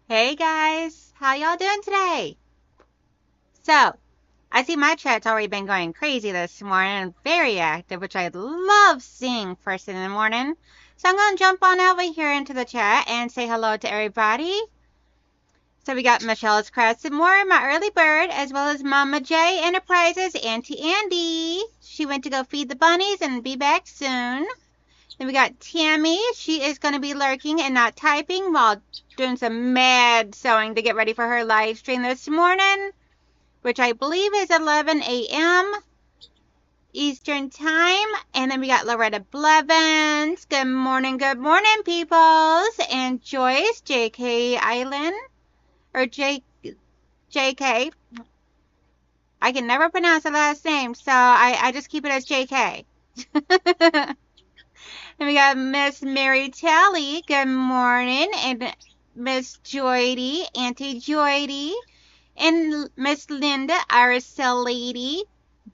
Hey guys, how y'all doing today? So, I see my chat's already been going crazy this morning, very active, which I love seeing first thing in the morning. So I'm going to jump on over here into the chat and say hello to everybody. So we got Michelle's Crafts and More, my early bird, as well as Mama J Enterprises, Auntie Andy. She went to go feed the bunnies and be back soon. Then we got Tammy. She is going to be lurking and not typing while doing some mad sewing to get ready for her live stream this morning, which I believe is 11 a.m. Eastern Time. And then we got Loretta Blevins. Good morning, peoples. And Joyce, JK Island, or JK. I can never pronounce the last name, so I just keep it as JK. And we got Miss Mary Tally, good morning, and Miss Joydy, Auntie Joydy, and Miss Linda, our cell lady,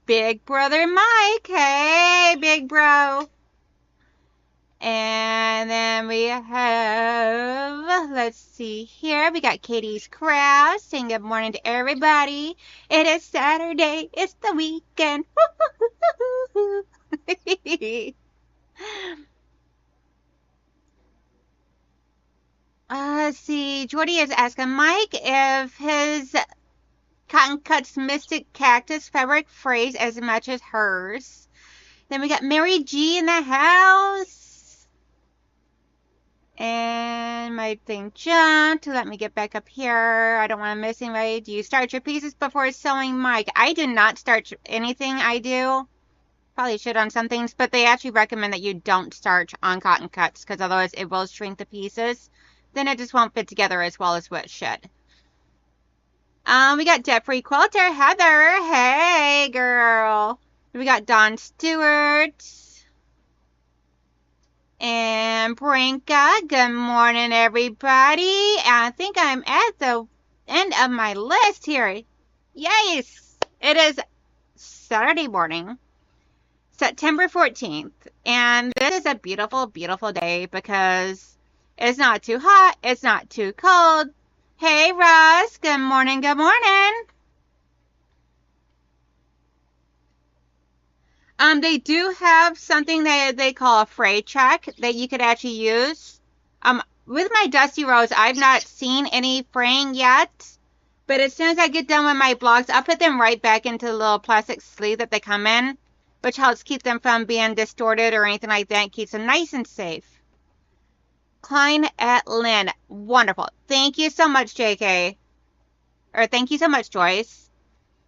Big Brother Mike, hey, big bro. And then we have, let's see here, we got Katie's Crafts, saying good morning to everybody. It is Saturday, it's the weekend. Let's see. Jordy is asking Mike if his Cotton Cuts Mystic Cactus fabric frays as much as hers. Then we got Mary G in the house. And my thing jumped. Let me get back up here. I don't want to miss anybody. Do you starch your pieces before sewing, Mike? I do not starch anything I do. Probably should on some things, but they actually recommend that you don't starch on cotton cuts because otherwise it will shrink the pieces. Then it just won't fit together as well as what it should. We got Jeffrey Quilter, Heather, hey girl. We got Don Stewart and Brinka. Good morning, everybody. I think I'm at the end of my list here. Yes, it is Saturday morning, September 14th, and this is a beautiful, beautiful day because it's not too hot. It's not too cold. Hey, Russ. Good morning. Good morning. They do have something that they call a fray check that you could actually use. With my Dusty Rose, I've not seen any fraying yet. But as soon as I get done with my blocks, I'll put them right back into the little plastic sleeve that they come in, which helps keep them from being distorted or anything like that. Keeps them nice and safe. Klein at Lynn. Wonderful. Thank you so much, JK. Or thank you so much, Joyce.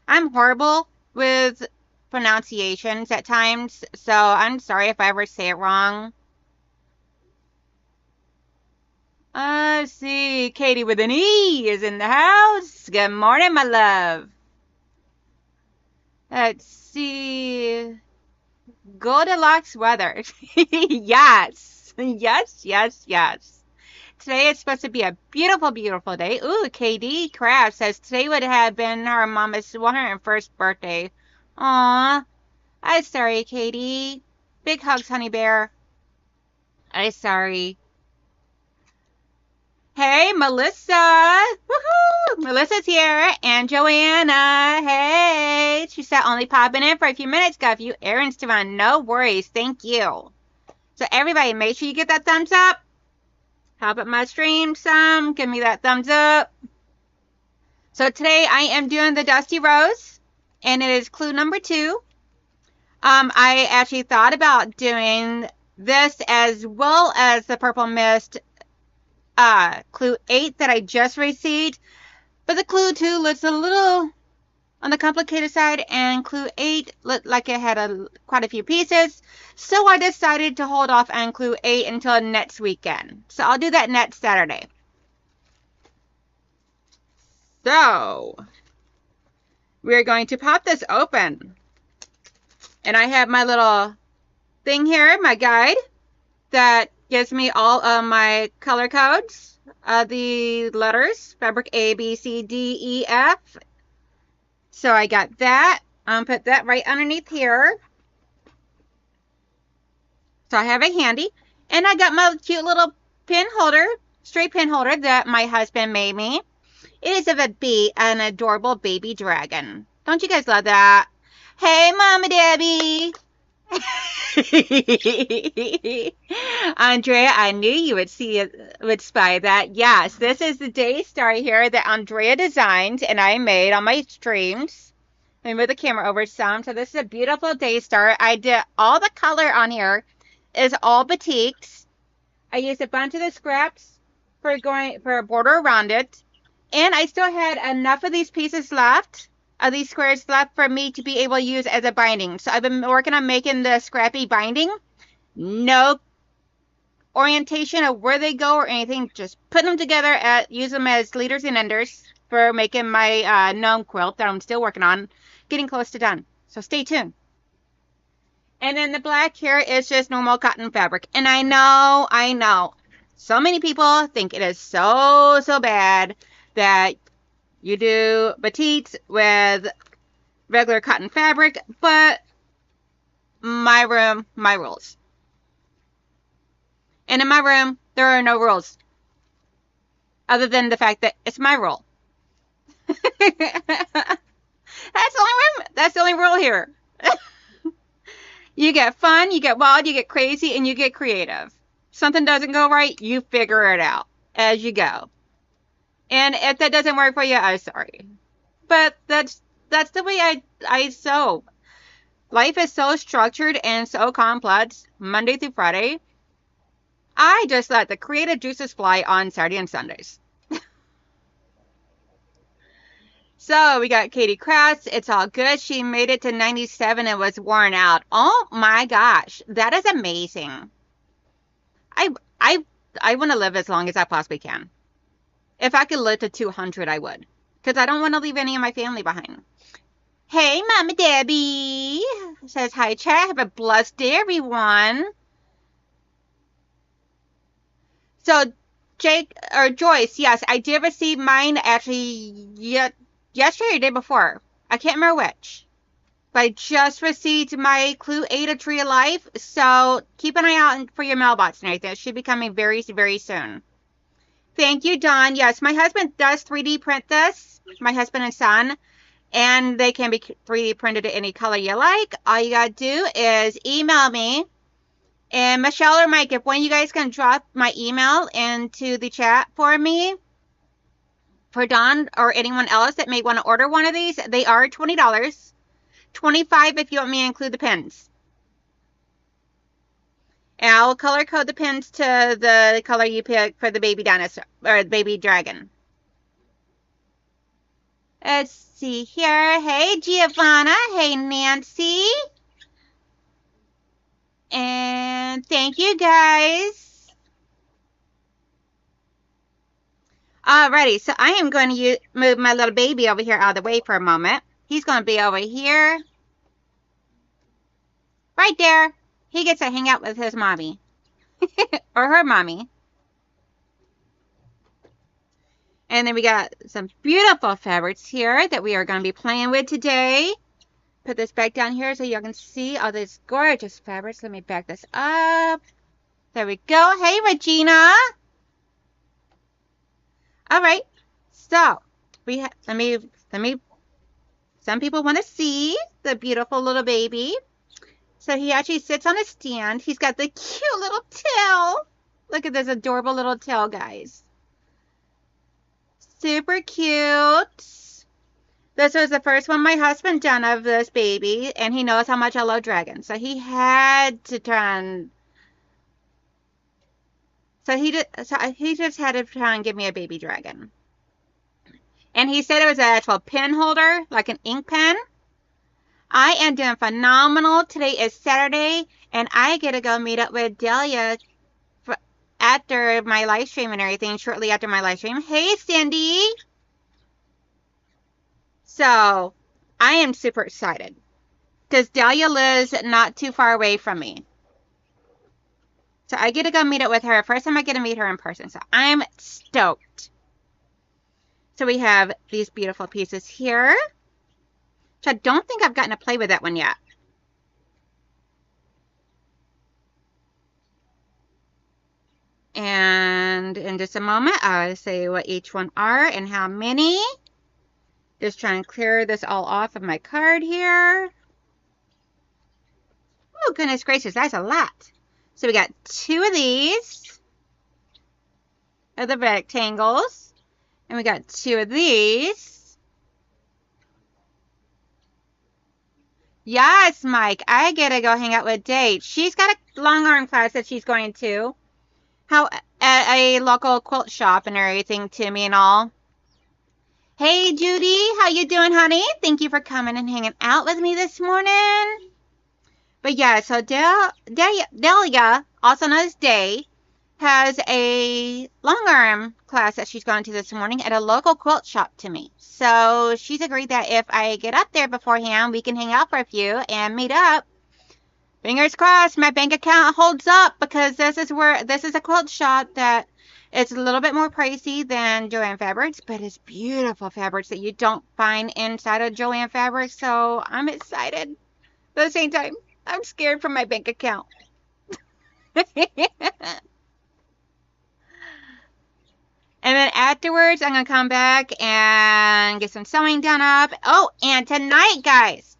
I'm horrible with pronunciations at times, so I'm sorry if I ever say it wrong. Let's see. Katie with an E is in the house. Good morning, my love. Let's see. Goldilocks weather. Yes. Yes. Today is supposed to be a beautiful, beautiful day. Ooh, KD Craft says today would have been her mama's 101st birthday. Aw. I'm sorry, Katie. Big hugs, honey bear. I'm sorry. Hey, Melissa. Woohoo! Melissa's here. And Joanna. Hey. She said only popping in for a few minutes. Got a few errands to run. No worries. Thank you. So everybody, make sure you get that thumbs up. Help up my stream some. Give me that thumbs up. So today I am doing the Dusty Rose. And it is clue number 2. I actually thought about doing this as well as the Purple Mist clue 8 that I just received. But the clue 2 looks a little on the complicated side, and clue 8 looked like it had quite a few pieces. So I decided to hold off on clue 8 until next weekend. So I'll do that next Saturday. So we're going to pop this open. And I have my little thing here, my guide, that gives me all of my color codes, the letters, fabric A, B, C, D, E, F. So I got that. Put that right underneath here. So I have it handy. And I got my cute little pin holder straight pin holder that my husband made me. It is of an adorable baby dragon. Don't you guys love that? Hey, Mama Debbie. Andrea, I knew you would spy that. Yes, this is the day star here that Andrea designed and I made on my streams. Let me move the camera over some. So this is a beautiful day star. I did all the color on here is all batiks. I used a bunch of the scraps for a border around it. And I still had enough of these pieces left, of these squares left for me to be able to use as a binding. So I've been working on making the scrappy binding. No orientation of where they go or anything. Just put them together, use them as leaders and enders for making my gnome quilt that I'm still working on. Getting close to done. So stay tuned. And then the black here is just normal cotton fabric. And I know. So many people think it is so bad that you do batiks with regular cotton fabric, but my room, my rules. And in my room, there are no rules. Other than the fact that it's my rule. That's the only rule here. You get fun, you get wild, you get crazy, and you get creative. Something doesn't go right, you figure it out as you go. And if that doesn't work for you, I'm sorry. But that's the way I sew. Life is so structured and so complex, Monday through Friday. I just let the creative juices fly on Saturday and Sundays. So we got Katie Kratz. It's all good. She made it to 97 and was worn out. Oh my gosh, that is amazing. I want to live as long as I possibly can. If I could live to 200, I would. Because I don't want to leave any of my family behind. Hey, Mama Debbie. Says, hi, chat. Have a blessed day, everyone. So, Joyce, yes, I did receive mine actually yesterday or the day before. I can't remember which. But I just received my Clue 8 A Tree of Life. So, keep an eye out for your mailbox and everything. It should be coming very, very soon. Thank you, Dawn. Yes, my husband does 3D print this. My husband and son. And they can be 3D printed any color you like. All you got to do is email me. And Michelle or Mike, if one of you guys can drop my email into the chat for me, for Dawn or anyone else that may want to order one of these, they are $20. $25 if you want me to include the pins. And I'll color code the pins to the color you pick for the baby dinosaur or the baby dragon. Let's see here. Hey, Giovanna. Hey, Nancy. And thank you, guys. Alrighty, so I am going to move my little baby over here out of the way for a moment. He's going to be over here. Right there. He gets to hang out with his mommy. Or her mommy. And then we got some beautiful fabrics here that we are going to be playing with today. Put this back down here so y'all can see all these gorgeous fabrics. Let me back this up. There we go. Hey, Regina. All right. So, some people want to see the beautiful little baby. So he actually sits on a stand. He's got the cute little tail. Look at this adorable little tail, guys. Super cute. This was the first one my husband done of this baby, and he knows how much I love dragons. So he had to turn. So he just had to try and give me a baby dragon. And he said it was an actual pen holder, like an ink pen. I am doing phenomenal. Today is Saturday, and I get to go meet up with Delia after my live stream and everything, shortly after my live stream. Hey, Cindy. So, I am super excited because Delia lives not too far away from me. So, I get to go meet up with her. First time I get to meet her in person. So, I'm stoked. So, we have these beautiful pieces here. Which I don't think I've gotten to play with that one yet. And And in just a moment, I'll say what each one are and how many. Just trying to clear this all off of my card here. Oh, goodness gracious, that's a lot. So we got 2 of these, of the rectangles, and we got 2 of these. Yes, Mike, I get to go hang out with Dave. She's got a long arm class that she's going to. At a local quilt shop and everything to me and all. Hey, Judy, how you doing, honey? Thank you for coming and hanging out with me this morning. But yeah, so Delia, also known as Day, has a long arm class that she's going to this morning at a local quilt shop to me. So she's agreed that if I get up there beforehand, we can hang out for a few and meet up. Fingers crossed my bank account holds up, because this is a quilt shop that it's a little bit more pricey than Joann Fabrics, but it's beautiful fabrics that you don't find inside of Joann Fabrics. So I'm excited. But at the same time, I'm scared for my bank account. And then afterwards, I'm going to come back and get some sewing done up. Oh, and tonight, guys,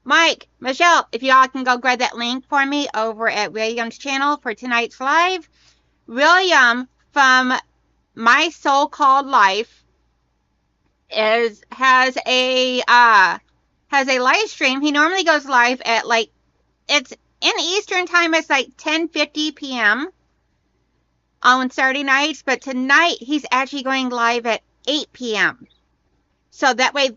Mike, Michelle, if y'all can go grab that link for me over at William's channel for tonight's live. William from My So-Called Life has a live stream. He normally goes live at it's in Eastern time. It's like 10:50 p.m. on Saturday nights, but tonight he's actually going live at 8 p.m. So that way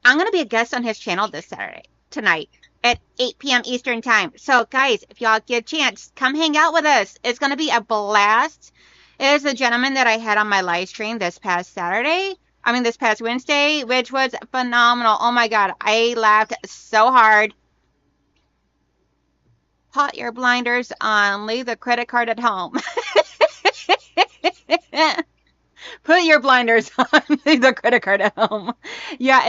I'm going to be a guest on his channel this Saturday, tonight, at 8 p.m. Eastern time. So, guys, if y'all get a chance, come hang out with us. It's going to be a blast. It is the gentleman that I had on my live stream this past Wednesday, which was phenomenal. Oh, my God. I laughed so hard. Put your blinders on. Leave the credit card at home. Put your blinders on. Leave the credit card at home. Yeah,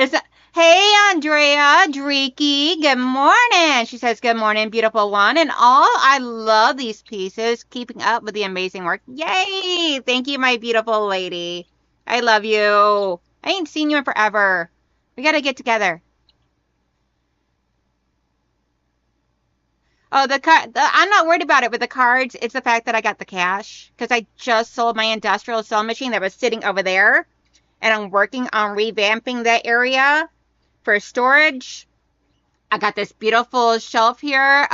hey, Andrea Dreeky. Good morning. She says, good morning, beautiful one and all. I love these pieces. Keeping up with the amazing work. Yay. Thank you, my beautiful lady. I love you. I ain't seen you in forever. We got to get together. Oh, I'm not worried about it with the cards. It's the fact that I got the cash, because I just sold my industrial sewing machine that was sitting over there, and I'm working on revamping that area for storage. I got this beautiful shelf here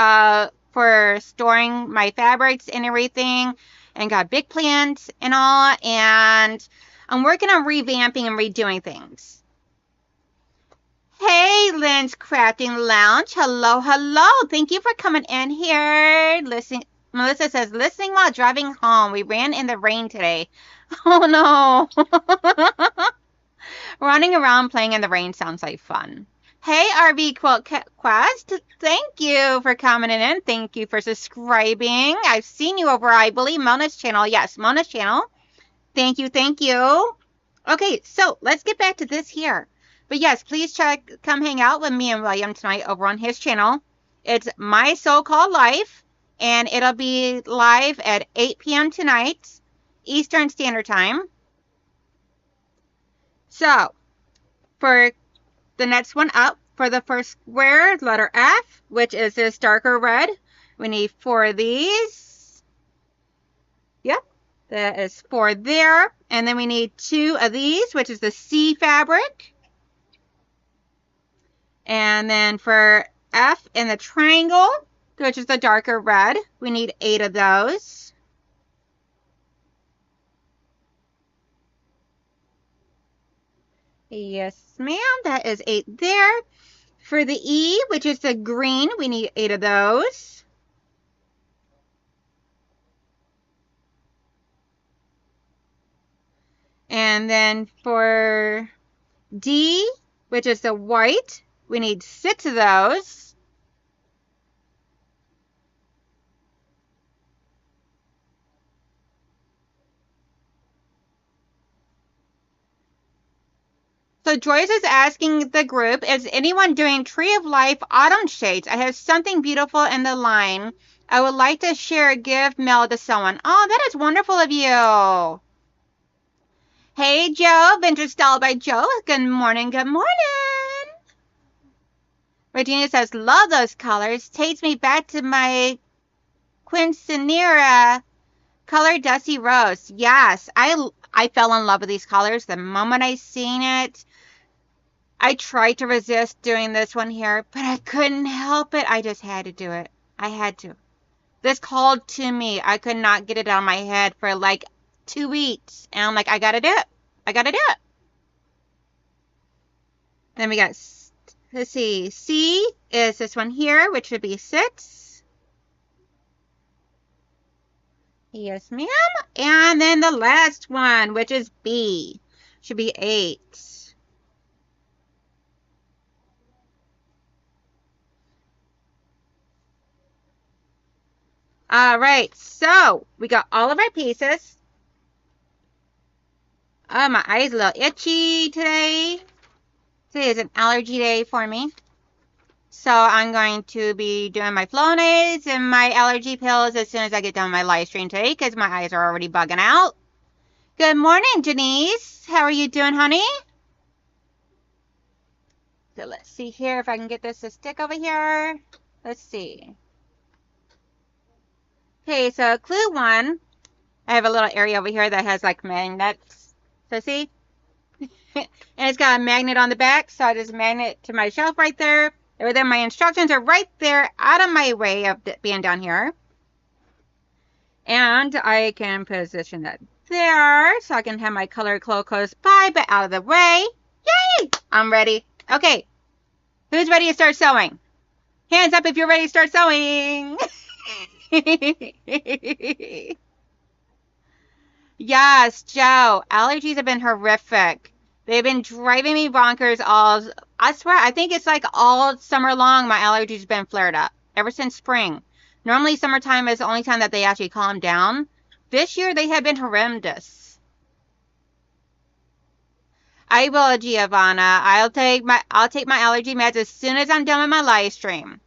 for storing my fabrics and everything, and got big plans and all, and I'm working on revamping and redoing things. Hey, Lynn's Crafting Lounge. Hello, hello. Thank you for coming in here. Melissa says, listening while driving home. We ran in the rain today. Oh, no. Running around playing in the rain sounds like fun. Hey, RV Quilt Quest. Thank you for coming in. Thank you for subscribing. I've seen you over, I believe, Mona's channel. Yes, Mona's channel. Thank you, thank you. Okay, so let's get back to this here. But yes, please come hang out with me and William tonight over on his channel. It's My So-Called Life, and it'll be live at 8 p.m. tonight, Eastern Standard Time. So, for the next one up, for the first square, letter F, which is this darker red, we need 4 of these. Yep, that is 4 there. And then we need 2 of these, which is the C fabric. And then for F in the triangle, which is the darker red, we need 8 of those. Yes, ma'am, that is 8 there. For the E, which is the green, we need 8 of those. And then for D, which is the white, we need 6 of those. So Joyce is asking the group, is anyone doing Tree of Life Autumn Shades? I have something beautiful in the line I would like to share a gift mail to someone. Oh, that is wonderful of you. Hey, Joe. Vintage Style by Joe. Good morning. Good morning. Regina says, love those colors. Takes me back to my quinceanera color Dusty Rose. Yes, I fell in love with these colors the moment I seen it. I tried to resist doing this one here, but I couldn't help it. I just had to do it. I had to. This called to me. I could not get it out of my head for like 2 weeks. And I'm like, I gotta do it. I gotta do it. Then we got, let's see, C is this one here, which should be 6. Yes, ma'am. And then the last one, which is B, should be 8. All right, so we got all of our pieces. Oh, my eyes a little itchy today. Today is an allergy day for me. So I'm going to be doing my Flonase and my allergy pills as soon as I get done with my live stream today because my eyes are already bugging out. Good morning, Denise. How are you doing, honey? So let's see here if I can get this to stick over here. Let's see. Okay, so clue 1. I have a little area over here that has like magnets. So see? And it's got a magnet on the back, so I just magnet to my shelf right there. And then my instructions are right there out of my way of being down here. And I can position that there so I can have my color clue close by, but out of the way. Yay! I'm ready. Okay. Who's ready to start sewing? Hands up if you're ready to start sewing. Yes, Joe. Allergies have been horrific. They've been driving me bonkers I swear, I think it's like all summer long my allergies have been flared up. Ever since spring. Normally summertime is the only time that they actually calm down. This year they have been horrendous. I will, Giovanna. I'll take my allergy meds as soon as I'm done with my live stream.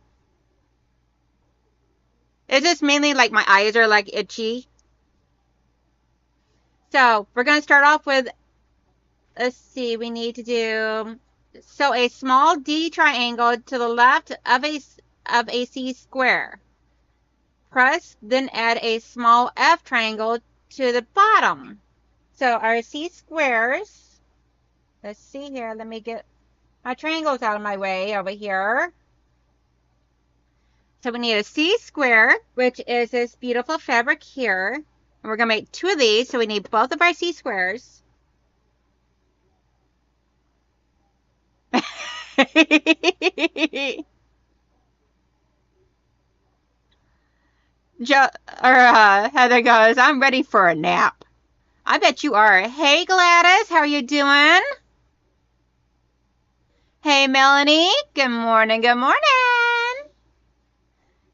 It's just mainly like my eyes are like itchy. So we're going to start off with, let's see, we need to do, so a small D triangle to the left of a C square. Press, then add a small F triangle to the bottom. So our C squares, let's see here, let me get my triangles out of my way over here. So we need a C square, which is this beautiful fabric here. And we're going to make 2 of these, so we need both of our C squares. Heather goes, I'm ready for a nap. I bet you are. Hey, Gladys, how are you doing? Hey, Melanie, good morning, good morning.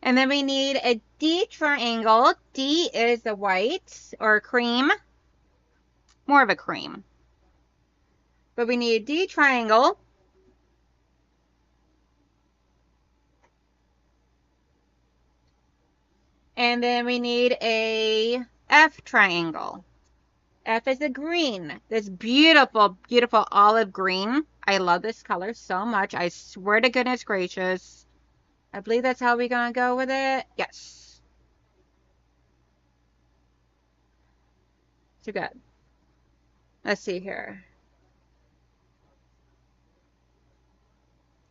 And then we need a D triangle. D is the white or cream. More of a cream. But we need a D triangle. And then we need a F triangle. F is the green. This beautiful, beautiful olive green. I love this color so much. I swear to goodness gracious. I believe that's how we're going to go with it. Yes. Too good. Let's see here.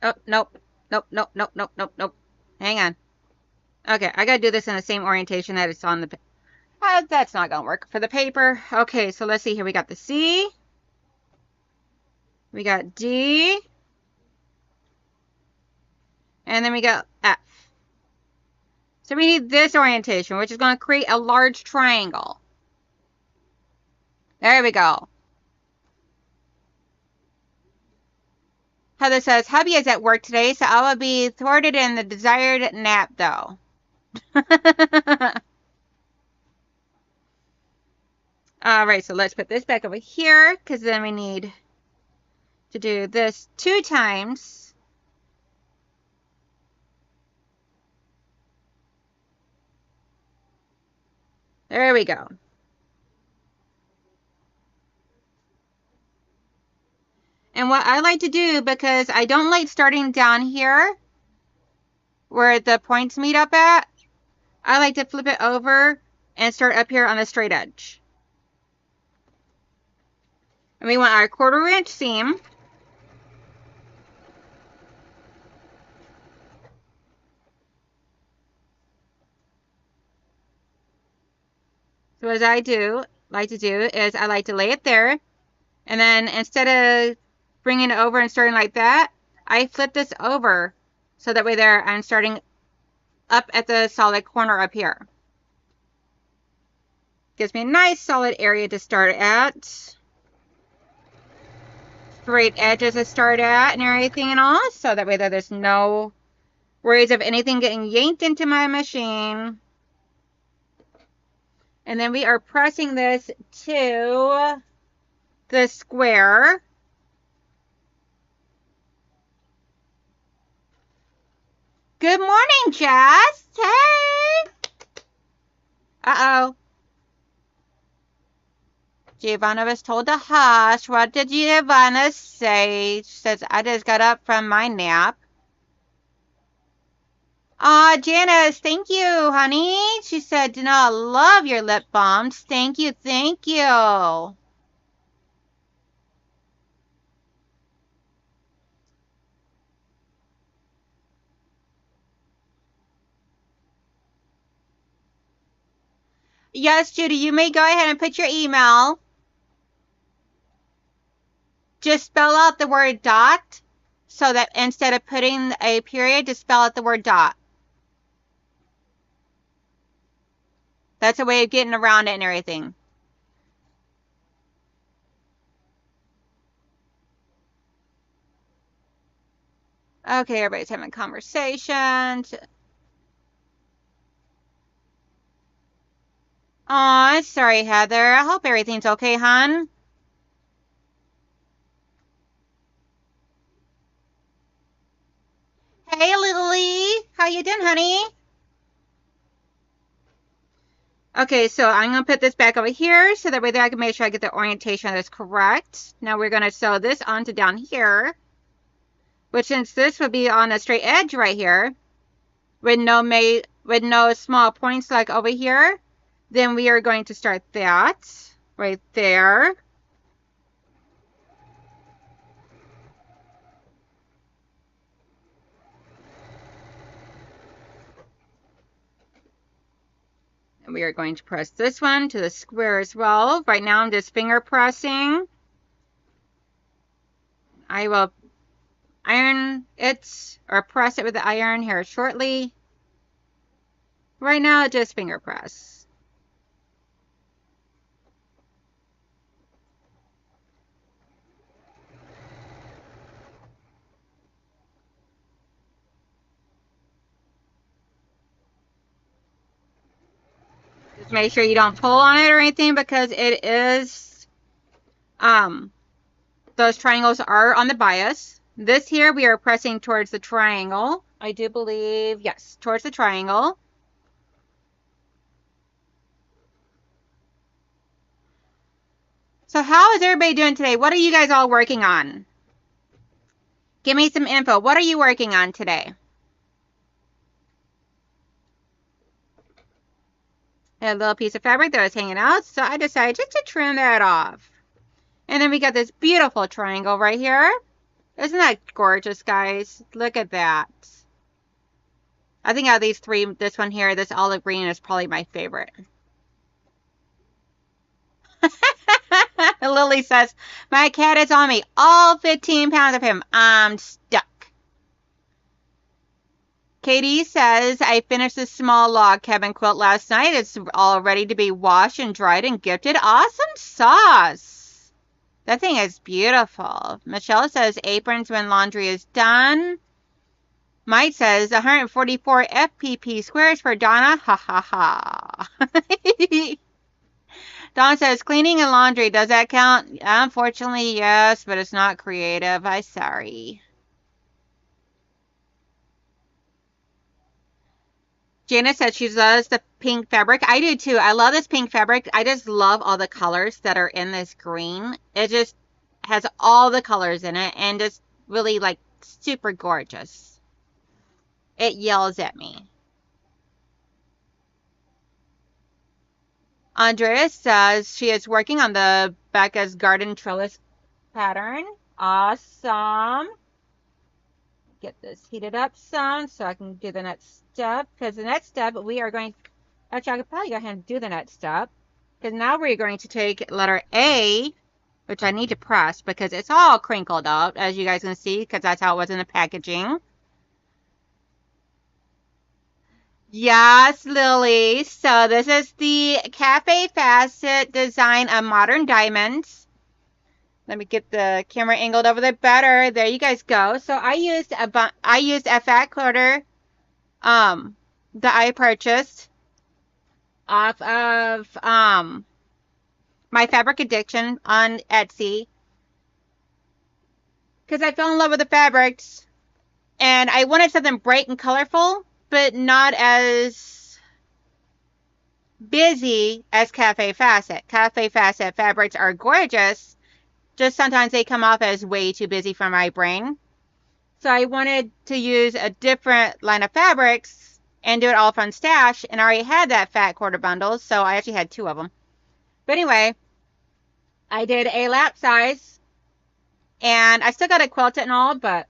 Oh, nope. Nope, nope, nope, nope, nope, nope. Hang on. Okay, I got to do this in the same orientation that it's on the... that's not going to work for the paper. Okay, so let's see here. We got the C. We got D. And then we got F. So we need this orientation, which is going to create a large triangle. There we go. Heather says, hubby is at work today, so I will be thwarted in the desired nap, though. All right, so let's put this back over here, because then we need to do this 2 times. There we go. And what I like to do, because I don't like starting down here where the points meet up at, I like to flip it over and start up here on the straight edge. And we want our 1/4 inch seam. So as I like to do is I like to lay it there, and then instead of bringing it over and starting like that, I flip this over so that way there I'm starting up at the solid corner up here. Gives me a nice solid area to start at. Straight edges to start at and everything and all, so that way that there's no worries of anything getting yanked into my machine. And then we are pressing this to the square. Good morning, Jess. Hey. Uh-oh. Giovanna was told to hush. What did Giovanna say? She says, I just got up from my nap. Aw, Janice, thank you, honey. She said, do not love your lip balms. Thank you, thank you. Yes, Judy, you may go ahead and put your email. Just spell out the word dot, so that instead of putting a period, just spell out the word dot. That's a way of getting around it and everything. Okay, everybody's having conversations. Aw, sorry, Heather. I hope everything's okay, hon. Hey, Lily. How you doing, honey? Okay, so I'm going to put this back over here so that way I can make sure I get the orientation that's correct. Now we're going to sew this onto down here, which since this would be on a straight edge right here, with no small points like over here, then we are going to start that right there. And we are going to press this one to the square as well. Right now I'm just finger pressing. I will iron it or press it with the iron here shortly. Right now just finger press. Just make sure you don't pull on it or anything, because it is those triangles are on the bias. This here we are pressing towards the triangle. I do believe, yes, towards the triangle. So how is everybody doing today? What are you guys all working on? Give me some info. What are you working on today? A little piece of fabric that was hanging out, so I decided just to trim that off. And then we got this beautiful triangle right here. Isn't that gorgeous, guys? Look at that. I think out of these three, this one here, this olive green is probably my favorite. Lily says, my cat is on me. All 15 pounds of him. I'm stuck. Katie says, I finished this small log cabin quilt last night. It's all ready to be washed and dried and gifted. Awesome sauce. That thing is beautiful. Michelle says, aprons when laundry is done. Mike says, 144 FPP squares for Donna. Ha ha ha. Dawn says, cleaning and laundry, does that count? Unfortunately, yes, but it's not creative. I'm sorry. Jana said she loves the pink fabric. I do too. I love this pink fabric. I just love all the colors that are in this green. It just has all the colors in it and just really like super gorgeous. It yells at me. Andrea says she is working on the Becca's Garden Trellis pattern. Awesome. Get this heated up some so I can do the next step. Because the next step we are going, actually I could probably go ahead and do the next step. Because now we're going to take letter A, which I need to press because it's all crinkled up, as you guys can see, because that's how it was in the packaging. Yes, Lily. So this is the Cafe Facet design of modern diamonds. Let me get the camera angled over there better. There you guys go. So I used a fat quarter that I purchased off of my fabric addiction on Etsy because I fell in love with the fabrics and I wanted something bright and colorful but not as busy as Cafe Facet. Cafe Facet fabrics are gorgeous, just sometimes they come off as way too busy for my brain. So I wanted to use a different line of fabrics and do it all from stash, and I already had that fat quarter bundle, so I actually had 2 of them. But anyway, I did a lap size, and I still got to quilt it and all, but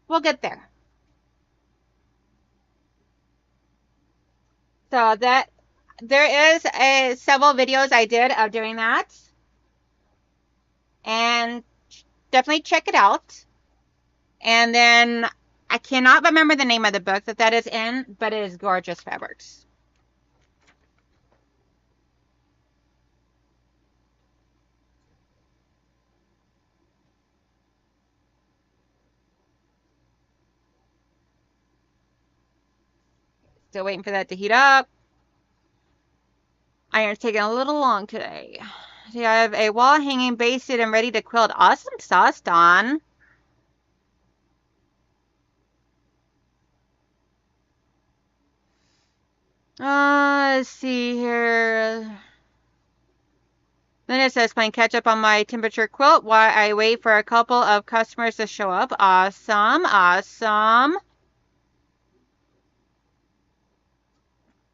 we'll get there. So that there is several videos I did of doing that, and definitely check it out. And then I cannot remember the name of the book that is in, but it is gorgeous fabrics. Still waiting for that to heat up. Iron's taking a little long today. So I have a wall hanging basted and ready to quilt. Awesome sauce, Dawn. Let's see here. Then it says playing catch up on my temperature quilt while I wait for a couple of customers to show up. Awesome, awesome.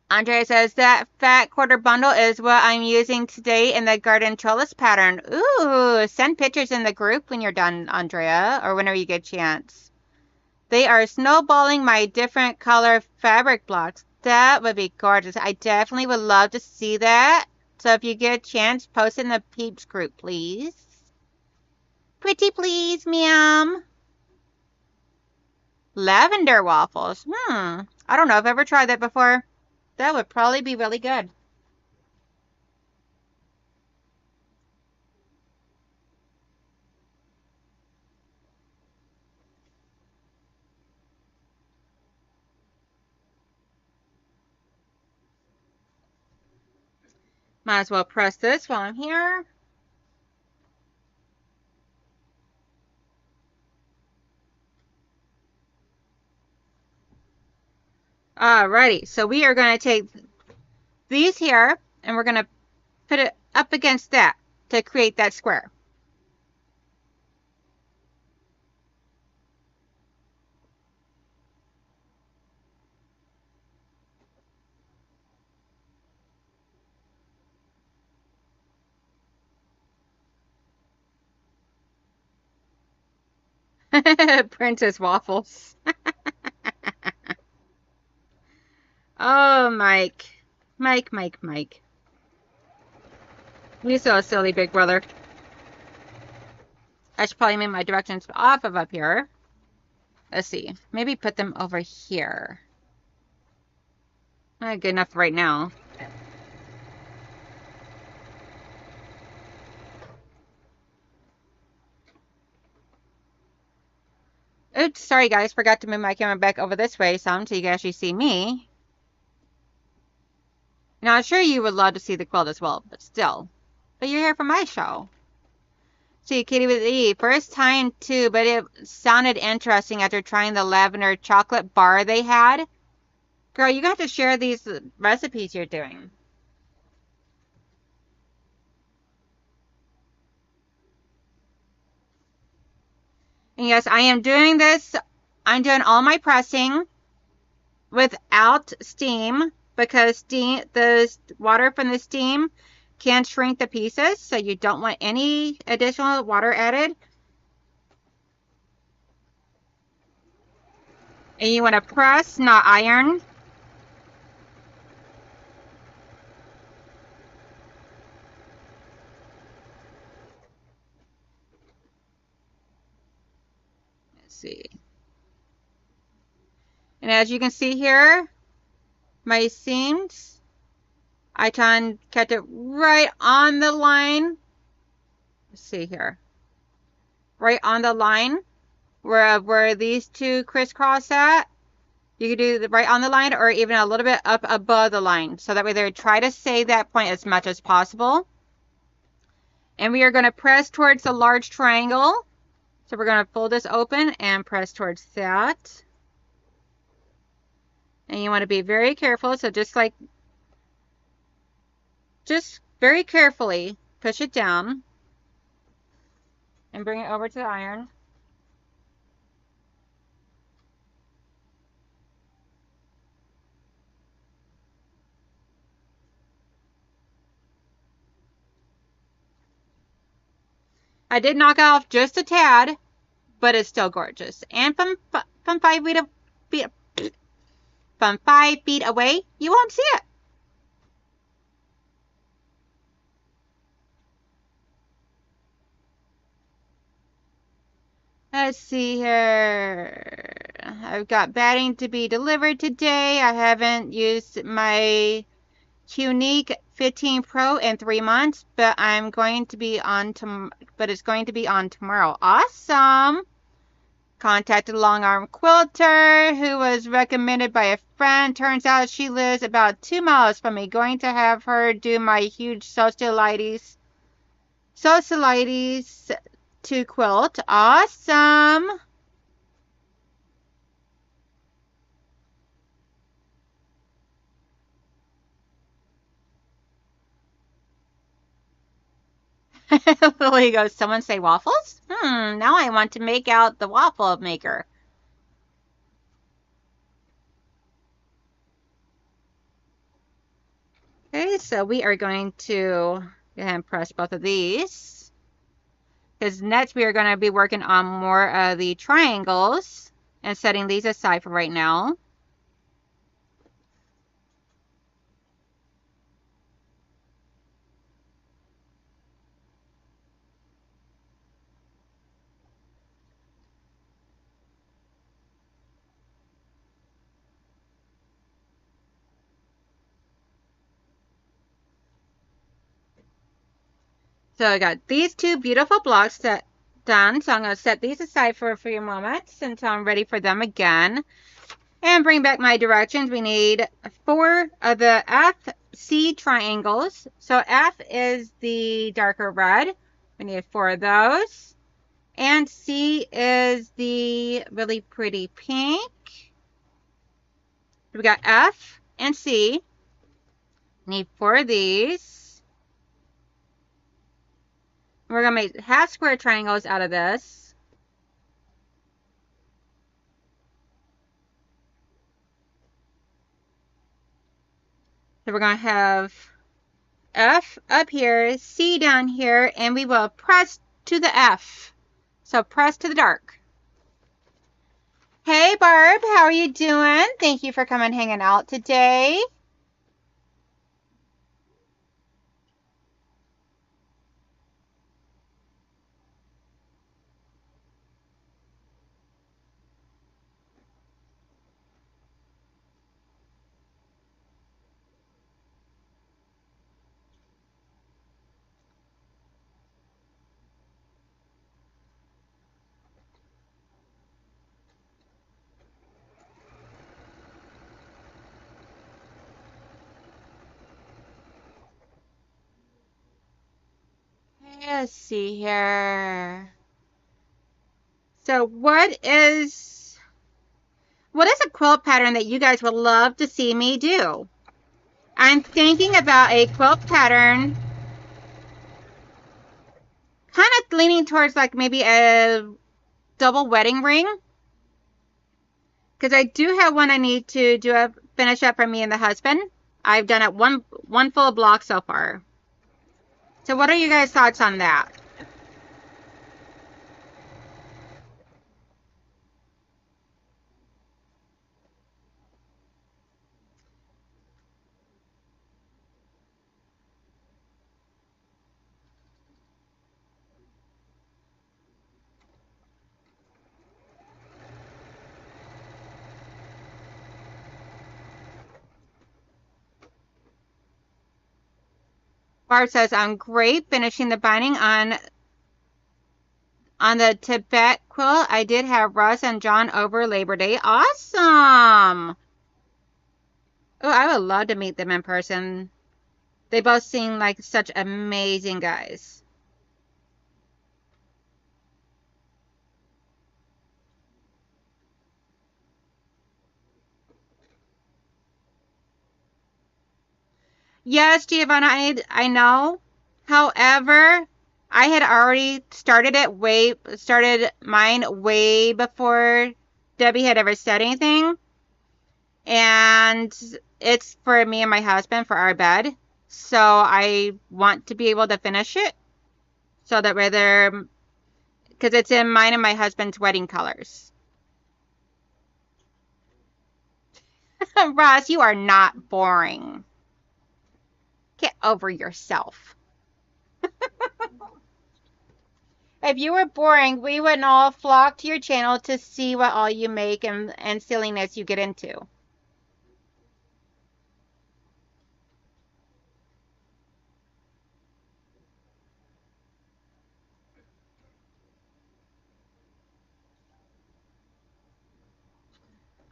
Andrea says that fat quarter bundle is what I'm using today in the garden trellis pattern. Ooh, send pictures in the group when you're done, Andrea, or whenever you get a chance. They are snowballing my different color fabric blocks. That would be gorgeous. I definitely would love to see that. So if you get a chance, post in the peeps group, please. Pretty please, ma'am. Lavender waffles. I don't know if I've ever tried that before. That would probably be really good. Might as well press this while I'm here. Alrighty, so we are going to take these here and we're going to put it up against that to create that square. Princess waffles. Oh, Mike. Mike. You're so silly, big brother. I should probably move my directions off of up here. Let's see. Maybe put them over here. Not good enough right now. Oops, sorry guys. Forgot to move my camera back over this way some so you can actually see me. Now, I'm sure you would love to see the quilt as well, but still. But you're here for my show. See, Katie with E. First time too, but it sounded interesting after trying the lavender chocolate bar they had. Girl, you got to share these recipes you're doing. And yes, I am doing this. I'm doing all my pressing without steam because the water from the steam can shrink the pieces, so you don't want any additional water added. And you want to press, not iron. Let's see. And as you can see here, my seams, I kept it right on the line. Let's see here. Right on the line where these two crisscross at. You could do right on the line or even a little bit up above the line. So that way they try to save that point as much as possible. And we are going to press towards the large triangle. So we're going to fold this open and press towards that. And you want to be very careful. So just very carefully push it down and bring it over to the iron. I did knock off just a tad, but it's still gorgeous. And from 5 feet away, you won't see it. Let's see here. I've got batting to be delivered today. I haven't used my Unique 15 Pro in 3 months, but I'm going to be on but it's going to be on tomorrow. Awesome. Contacted a long arm quilter who was recommended by a friend. Turns out she lives about 2 miles from me. Going to have her do my huge socialites to quilt. Awesome. Lily goes, someone say waffles? Now I want to make out the waffle maker. Okay, so we are going to go ahead and press both of these. Because next we are going to be working on more of the triangles and setting these aside for right now. So I got these two beautiful blocks done. So I'm going to set these aside for a few moments until I'm ready for them again. And bring back my directions. We need 4 of the FC triangles. So F is the darker red. We need 4 of those. And C is the really pretty pink. We got F and C. Need 4 of these. We're going to make half square triangles out of this. So we're going to have F up here, C down here, and we will press to the F. So press to the dark. Hey Barb, how are you doing? Thank you for coming hanging out today. Let's see here. So what is... What is a quilt pattern that you guys would love to see me do? I'm thinking about a quilt pattern, kind of leaning towards like maybe a double wedding ring. Because I do have one I need to finish up for me and the husband. I've done it one full block so far. So what are you guys' thoughts on that? Barb says, I'm great finishing the binding on the Tibet quilt. I did have Russ and John over Labor Day. Awesome! Oh, I would love to meet them in person. They both seem like such amazing guys. Yes, Giovanna, I know. However, I had already started mine way before Debbie had ever said anything. And it's for me and my husband for our bed. So I want to be able to finish it. So that whether, because it's in mine and my husband's wedding colors. Ross, you are not boring. Get over yourself. If you were boring, we wouldn't all flock to your channel to see what all you make and silliness you get into.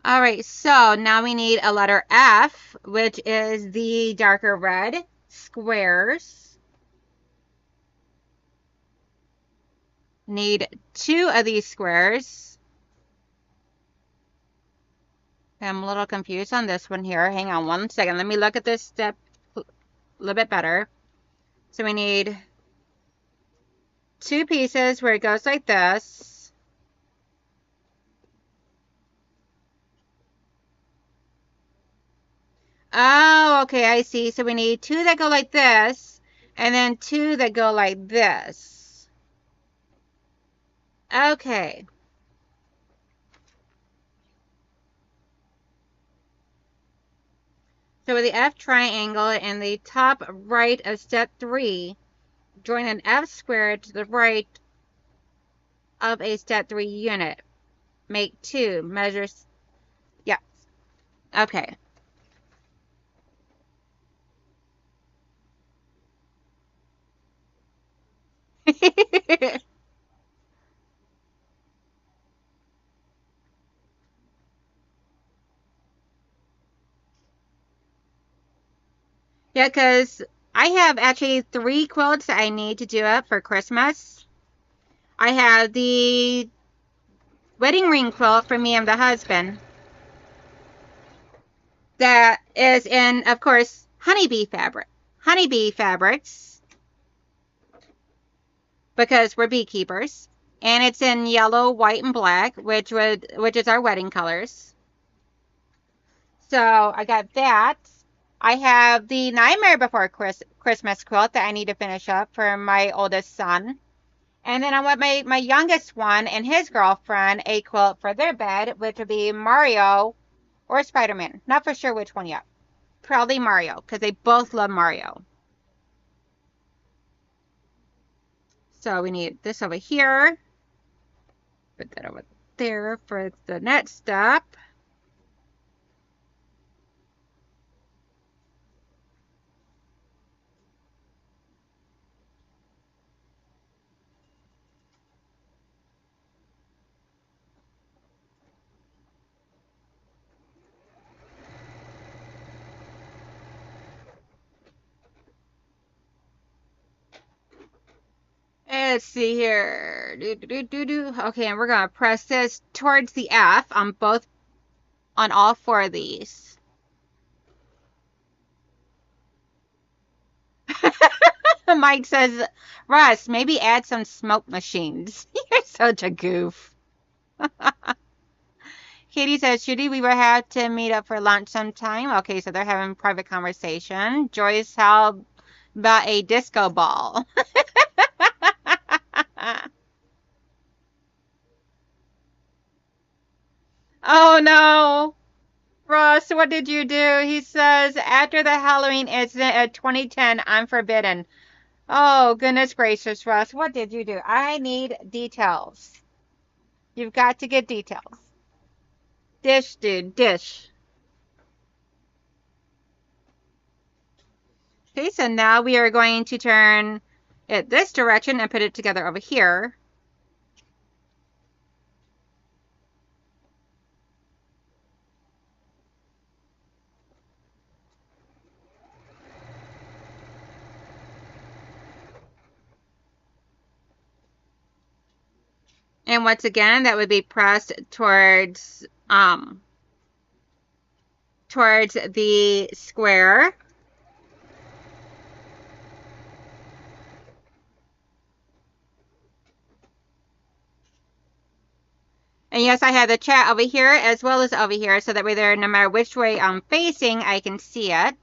All right, so now we need a letter F, which is the darker red squares. Need 2 of these squares. I'm a little confused on this one here. Hang on one second. Let me look at this step a little bit better. So we need 2 pieces where it goes like this. Oh, okay, I see. So we need 2 that go like this, and then 2 that go like this. Okay. So with the F triangle in the top right of step 3, join an F square to the right of a step 3 unit. Make 2 measures. Yeah. Okay. Yeah, because I have actually 3 quilts that I need to do up for Christmas. I have the wedding ring quilt for me and the husband. That is in, of course, honeybee fabrics, because we're beekeepers. And it's in yellow, white, and black, which is our wedding colors. So I got that. I have the Nightmare Before Christmas quilt that I need to finish up for my oldest son. And then I want my youngest one and his girlfriend a quilt for their bed, which would be Mario or Spider-Man. Not for sure which one yet. Probably Mario, because they both love Mario. So we need this over here. Put that over there for the next step. Let's see here. Okay, and we're going to press this towards the F on both on all 4 of these. Mike says, Russ, maybe add some smoke machines. You're such a goof. Katie says, Judy, we will have to meet up for lunch sometime. Okay, so they're having private conversation. Joyce, how about a disco ball? Oh no. Russ, what did you do? He says, after the Halloween incident of 2010, I'm forbidden. Oh, goodness gracious, Russ. What did you do? I need details. You've got to get details. Dish, dude, dish. Okay, so now we are going to turn it this direction and put it together over here. And once again, that would be pressed towards the square. And yes, I have the chat over here as well as over here, so that way there, no matter which way I'm facing, I can see it.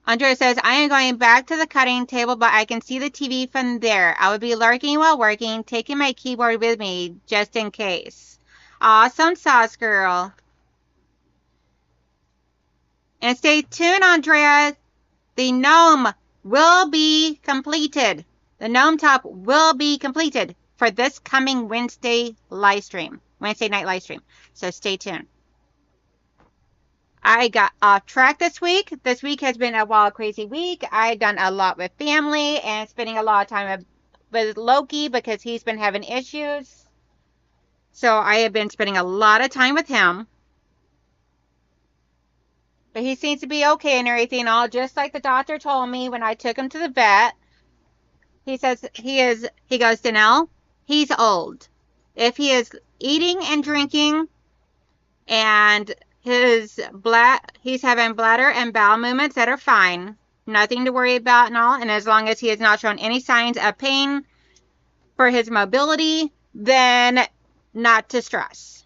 Andrea says, I am going back to the cutting table, but I can see the TV from there. I will be lurking while working, taking my keyboard with me, just in case. Awesome sauce, girl. And stay tuned, Andrea. The gnome will be completed. The gnome top will be completed for this coming Wednesday live stream. Wednesday night live stream. So stay tuned. I got off track this week. This week has been a wild, crazy week. I've done a lot with family and spending a lot of time with Loki because he's been having issues. So I have been spending a lot of time with him. But he seems to be okay and everything, all just like the doctor told me when I took him to the vet. He says he goes, Donnell, he's old. If he is eating and drinking and he's having bladder and bowel movements that are fine, nothing to worry about and all, and as long as he has not shown any signs of pain for his mobility, then not to stress.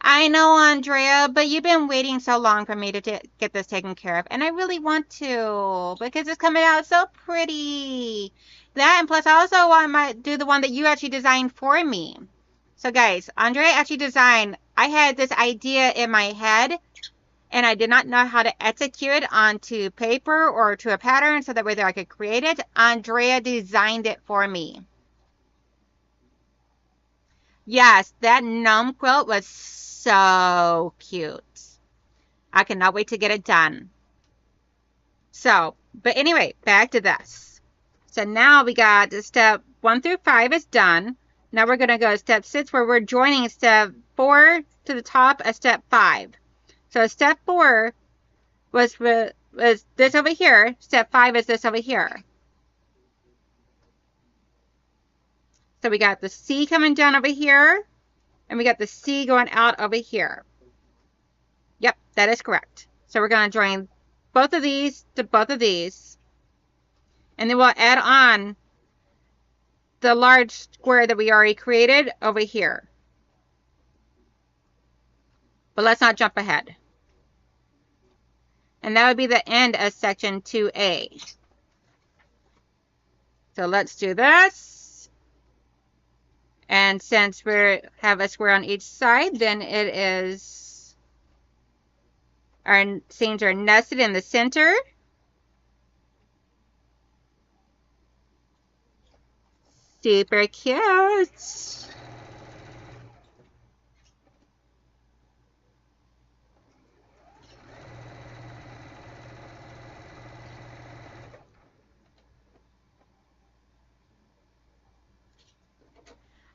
I know, Andrea, but you've been waiting so long for me to get this taken care of, and I really want to because it's coming out so pretty. That, and plus I also want to do the one that you actually designed for me. So guys, Andrea actually designed, I had this idea in my head, and I did not know how to execute it onto paper or to a pattern so that way that I could create it. Andrea designed it for me. Yes, that gnome quilt was so cute. I cannot wait to get it done. So, but anyway, back to this. So now we got step 1 through 5 is done. Now we're going to go to step 6 where we're joining step 4 to the top of step 5. So step 4 was this over here. Step 5 is this over here. So we got the C coming down over here, and we got the C going out over here. Yep, that is correct. So we're going to join both of these to both of these, and then we'll add on the large square that we already created over here. But let's not jump ahead. And that would be the end of section 2A. So let's do this. And since we have a square on each side, then it is, our seams are nested in the center. Super cute.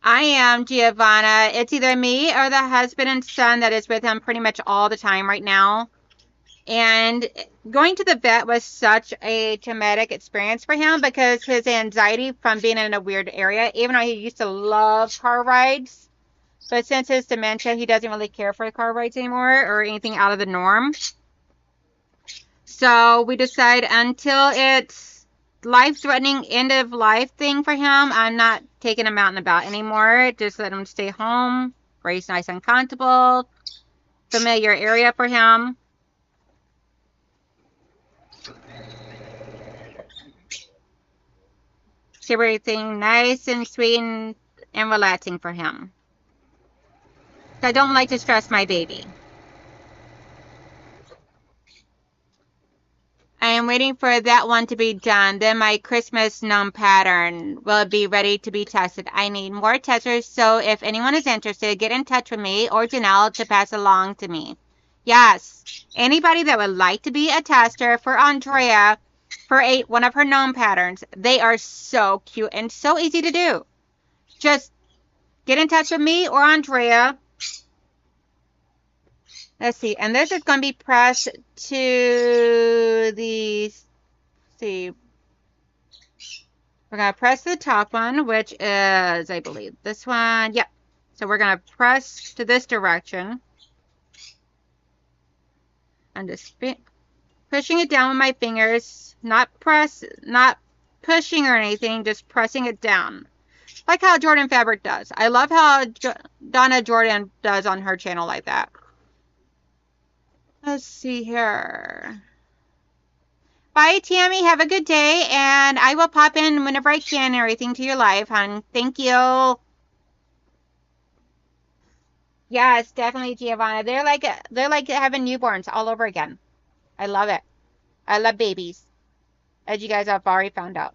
I am, Giovanna. It's either me or the husband and son that is with him pretty much all the time right now. And going to the vet was such a traumatic experience for him because his anxiety from being in a weird area, even though he used to love car rides, but since his dementia, he doesn't really care for car rides anymore or anything out of the norm. So we decide until it's life-threatening end of life thing for him, I'm not taking him out and about anymore. Just let him stay home where he's nice and comfortable. Familiar area for him. Keep everything nice and sweet and relaxing for him. I don't like to stress my baby. I am waiting for that one to be done. Then my Christmas gnome pattern will be ready to be tested. I need more testers, so if anyone is interested, get in touch with me or Janelle to pass along to me. Yes, anybody that would like to be a tester for Andrea for one of her gnome patterns. They are so cute and so easy to do. Just get in touch with me or Andrea. Let's see, and this is going to be pressed to the, see, we're going to press the top one, which is, I believe, this one. Yep. So we're going to press to this direction. I'm just pushing it down with my fingers, not pushing or anything, just pressing it down. Like how Jordan Fabric does. I love how Donna Jordan does on her channel like that. Let's see here. Bye, Tammy. Have a good day, and I will pop in whenever I can and everything to your live, hon. Thank you. Yes, definitely, Giovanna. They're like having newborns all over again. I love it. I love babies, as you guys have already found out.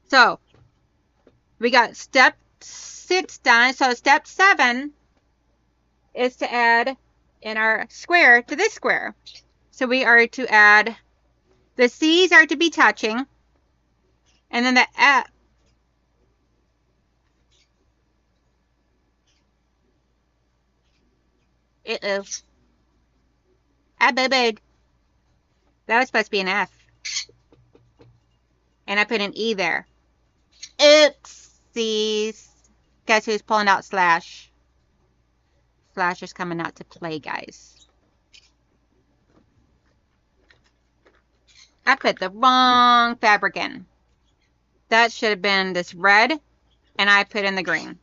So, we got step 6 done. So, step 7 is to add in our square to this square. So, we are to add, the C's are to be touching, and then the F. Big. That was supposed to be an F. And I put an E there. Oopsies. Guess who's pulling out Slash? Slash is coming out to play, guys. I put the wrong fabric in. That should have been this red, and I put in the green.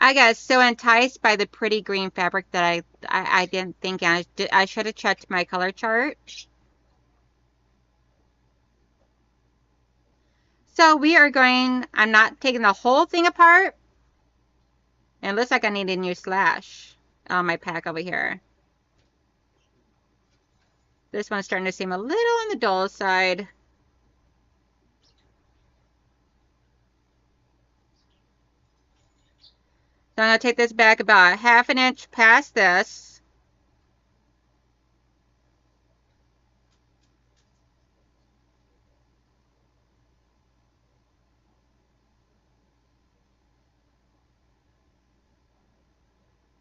I got so enticed by the pretty green fabric that I didn't think I should have checked my color chart. So we are going, I'm not taking the whole thing apart. And it looks like I need a new slash on my pack over here. This one's starting to seem a little on the dull side. So I'm going to take this back about 1/2 inch past this.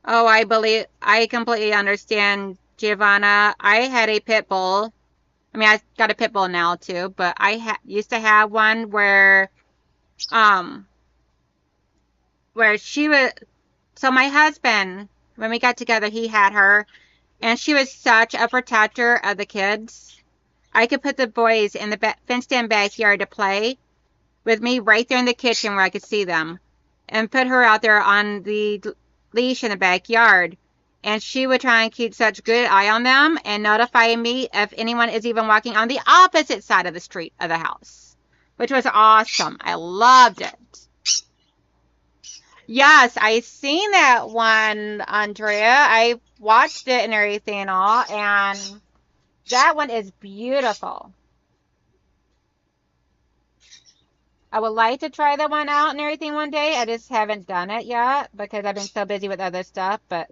Oh, I completely understand, Giovanna. I had a pit bull. I mean, I got a pit bull now too, but I used to have one where she was, so my husband, when we got together, he had her, and she was such a protector of the kids. I could put the boys in the fenced-in backyard to play with me right there in the kitchen where I could see them, and put her out there on the leash in the backyard, and she would try and keep such good eye on them and notify me if anyone is even walking on the opposite side of the street of the house, which was awesome. I loved it. Yes, I seen that one, Andrea. I watched it and everything and all, and that one is beautiful. I would like to try that one out and everything one day. I just haven't done it yet because I've been so busy with other stuff. But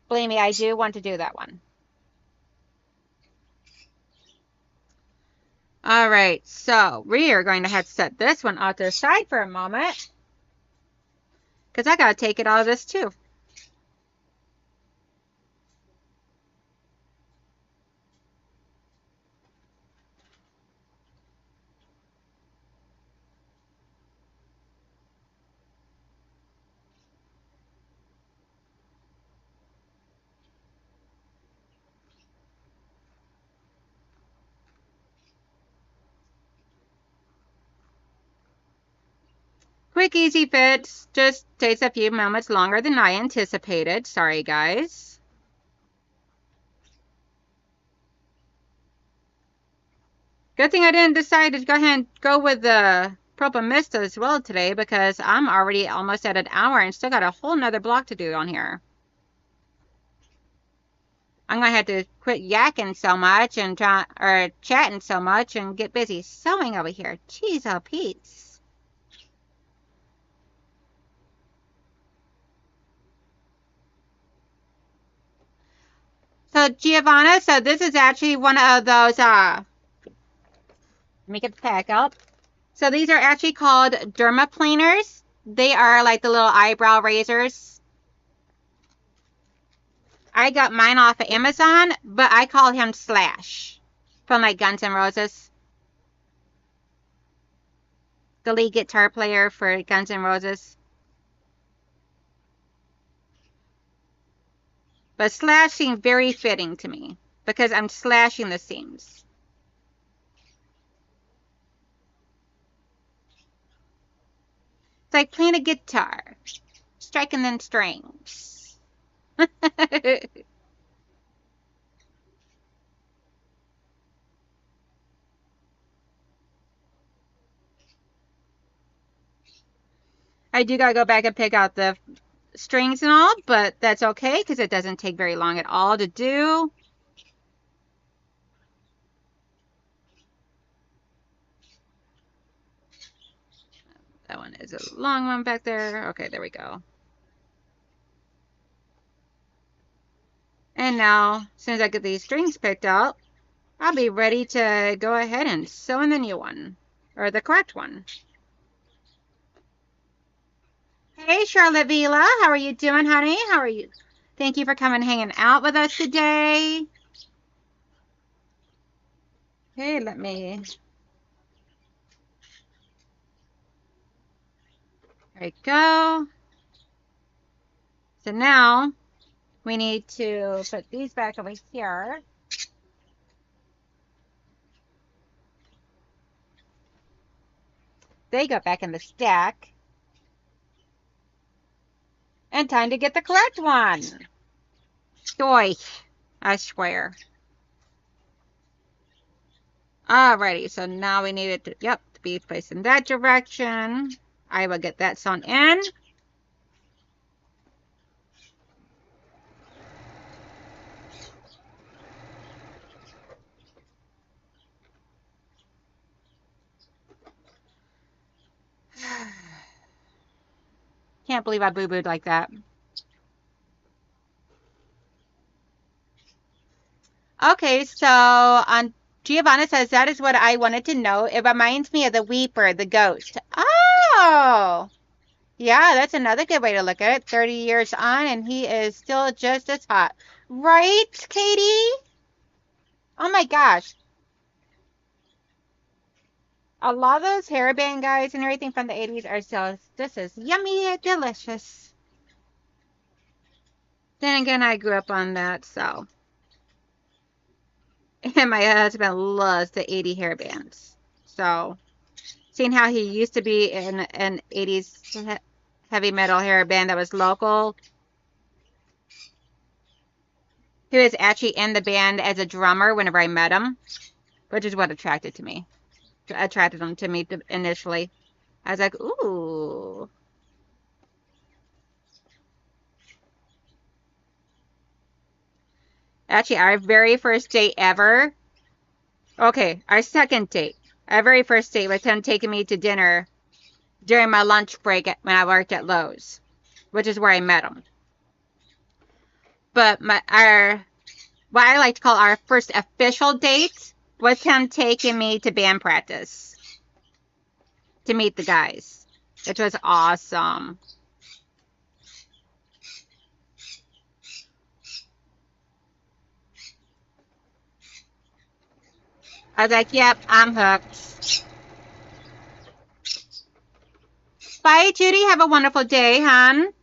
believe me, I do want to do that one. All right, so we are going to have to set this one off to the side for a moment because I got to take it out of this too. Quick, easy fix. Just takes a few moments longer than I anticipated. Sorry, guys. Good thing I didn't decide to go ahead and go with the Propa Mista as well today because I'm already almost at an hour and still got a whole nother block to do on here. I'm going to have to quit yakking so much and chatting so much and get busy sewing over here. Jeez, oh, Pete's. So Giovanna, so this is actually one of those, let me get the pack up. So these are actually called dermaplaners. They are like the little eyebrow razors. I got mine off of Amazon, but I call him Slash from like Guns N' Roses. The lead guitar player for Guns N' Roses. But Slash seemed very fitting to me because I'm slashing the seams. It's like playing a guitar, striking them strings. I do gotta go back and pick out the strings and all, but that's okay because it doesn't take very long at all to do. That one is a long one back there. Okay, there we go. And now, as soon as I get these strings picked out, I'll be ready to go ahead and sew in the new one, or the correct one. Hey, Charlotte Vila, how are you doing, honey? How are you? Thank you for coming hanging out with us today. Hey, let me... There we go. So now, we need to put these back over here. They go back in the stack. And time to get the correct one. Joy, I swear. Alrighty, so now we need it to, to be placed in that direction. I will get that sewn in. Can't believe I boo-booed like that. Okay, so Giovanna says, that is what I wanted to know. It reminds me of the Weeper, the ghost. Oh! Yeah, that's another good way to look at it. 30 years on, and he is still just as hot. Right, Katie? Oh my gosh. A lot of those hairband guys and everything from the 80s are so just as yummy and delicious. Then again, I grew up on that, so. And my husband loves the 80 hairbands. So, seeing how he used to be in an 80s heavy metal hairband that was local. He was actually in the band as a drummer whenever I met him, which is what attracted him to me initially. I was like, ooh. Actually, our very first date ever. Okay, our second date. Our very first date was him taking me to dinner during my lunch break when I worked at Lowe's, which is where I met him. But what I like to call our first official date was him taking me to band practice to meet the guys, which was awesome. I was like, yep, I'm hooked. Bye, Judy. Have a wonderful day, hon.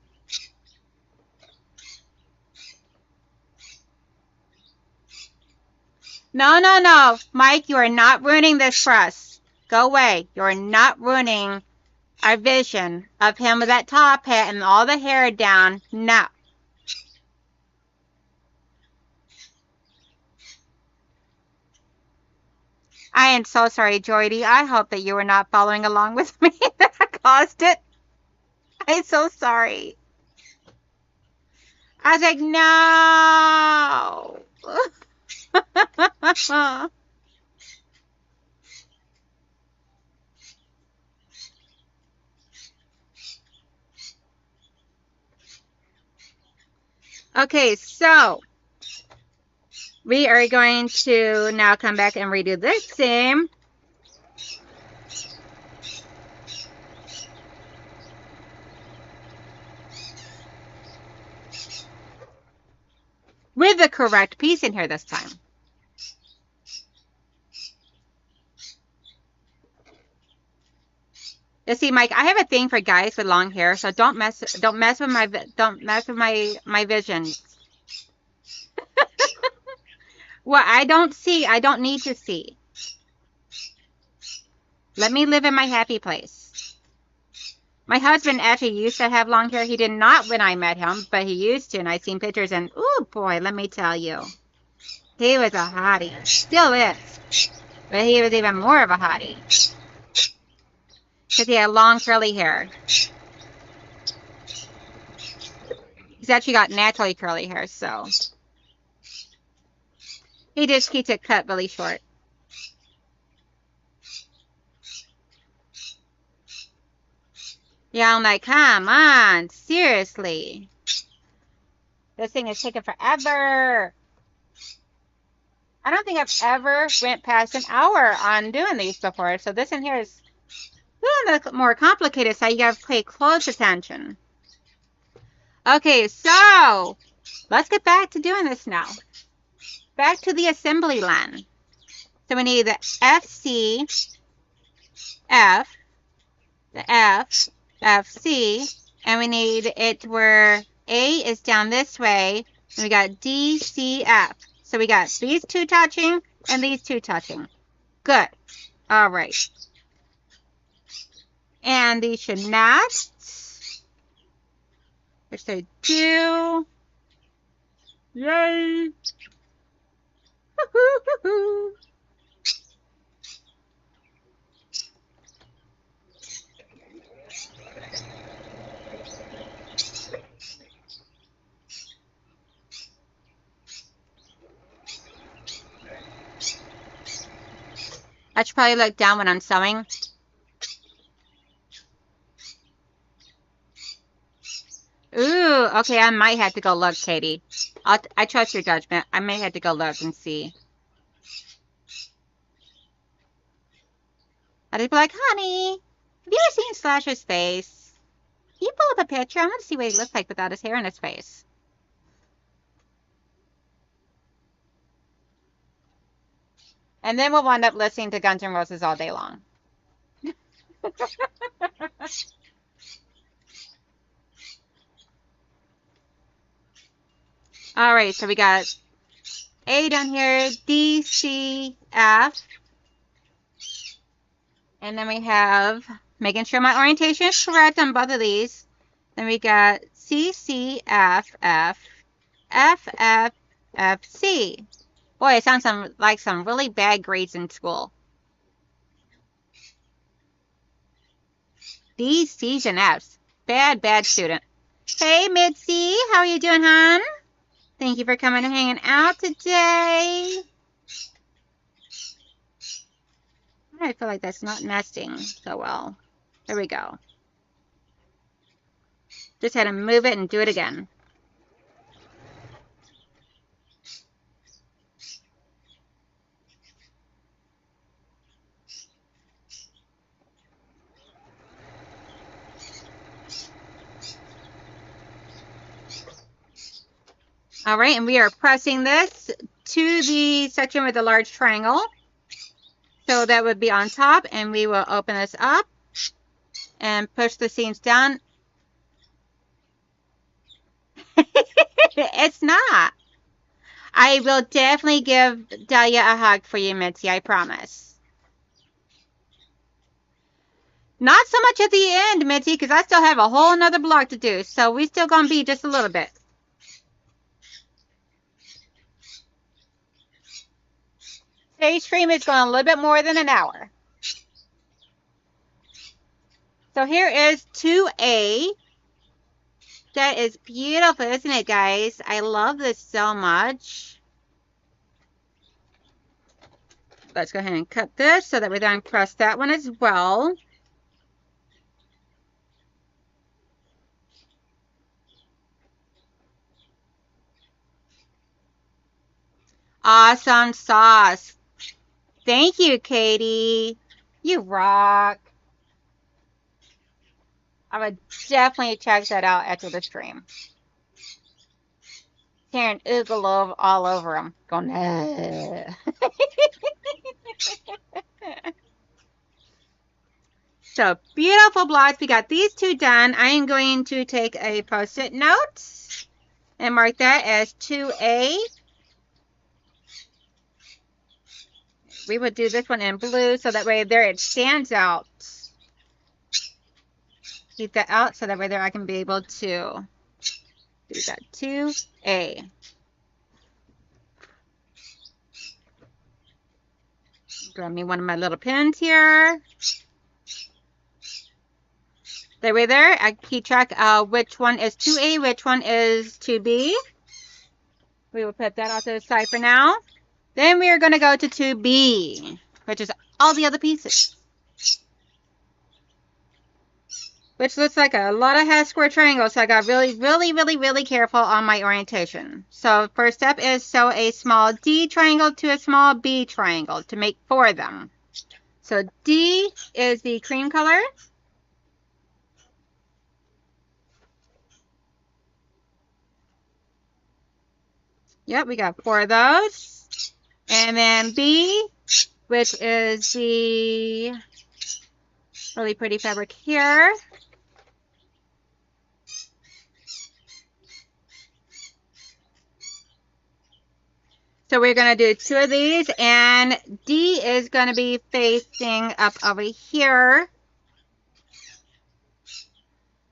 No, no, no. Mike, you are not ruining this for us. Go away. You're not ruining our vision of him with that top hat and all the hair down. No. I am so sorry, Jordy. I hope that you were not following along with me. That caused it. I'm so sorry. I was like, no. Okay, so we are going to now come back and redo this same. With the correct piece in here this time. You see, Mike, I have a thing for guys with long hair, so don't mess with my vision. What I don't see, I don't need to see. Let me live in my happy place. My husband actually used to have long hair. He did not when I met him, but he used to, and I've seen pictures, and oh boy, let me tell you, he was a hottie. Still is, but he was even more of a hottie because he had long curly hair. He's actually got naturally curly hair, so he just keeps it cut really short. Yeah, I'm like, come on, seriously. This thing is taking forever. I don't think I've ever went past an hour on doing these before, so this in here is a little bit more complicated, so you gotta pay close attention. Okay, so let's get back to doing this now. Back to the assembly line. So we need the FC, F, the F, FC, and we need it where A is down this way, and we got D, C, F. So we got these two touching and these two touching. Good. All right. And these should not, which they do. Yay! Woo-hoo-hoo-hoo. I should probably look down when I'm sewing. Ooh, okay, I might have to go look, Katie. I trust your judgment. I may have to go look and see. I'd be like, honey, have you ever seen Slasher's face? Can you pull up a picture? I want to see what he looks like without his hair in his face. And then we'll wind up listening to Guns N' Roses all day long. All right, so we got A down here, D, C, F. And then we have, making sure my orientation is correct on both of these. Then we got C, C, F, F, F, F, F, C. Boy, it sounds like some really bad grades in school. D's, C's, and F's. Bad, bad student. Hey, Mitzi. How are you doing, hon? Thank you for coming and hanging out today. I feel like that's not nesting so well. There we go. Just had to move it and do it again. All right, and we are pressing this to the section with the large triangle. So that would be on top, and we will open this up and push the seams down. It's not. I will definitely give Dahlia a hug for you, Mitzi, I promise. Not so much at the end, Mitzi, because I still have a whole nother block to do. So we still going to be just a little bit. Today's stream is going a little bit more than an hour. So here is 2A. That is beautiful, isn't it, guys? I love this so much. Let's go ahead and cut this so that we then press that one as well. Awesome sauce. Thank you, Katie. You rock. I would definitely check that out after the stream. Hearing oogalove all over them. Going, So, beautiful blocks. We got these two done. I am going to take a post-it note and mark that as 2A. We would do this one in blue so that way there it stands out. Keep that out so that way there I can be able to do that 2A. Grab me one of my little pins here. That way there, I keep track of which one is 2A, which one is 2B. We will put that off to the side for now. Then we are going to go to 2B, which is all the other pieces. Which looks like a lot of half square triangles, so I got really careful on my orientation. So first step is sew a small D triangle to a small B triangle to make 4 of them. So D is the cream color. Yep, we got 4 of those. And then B, which is the really pretty fabric here. So we're going to do 2 of these, and D is going to be facing up over here.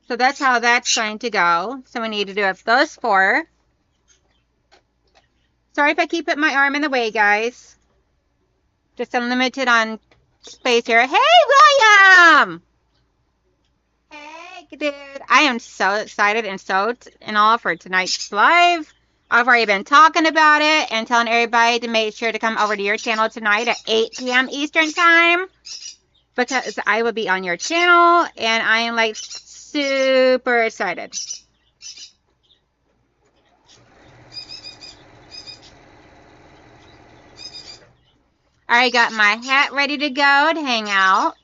So that's how that's going to go. So we need to do up those 4. Sorry if I keep putting my arm in the way, guys. Just unlimited on space here. Hey, William! Hey, dude. I am so excited and so in awe for tonight's live. I've already been talking about it and telling everybody to make sure to come over to your channel tonight at 8 p.m. Eastern Time. Because I will be on your channel and I am like super excited. I already got my hat ready to go to hang out.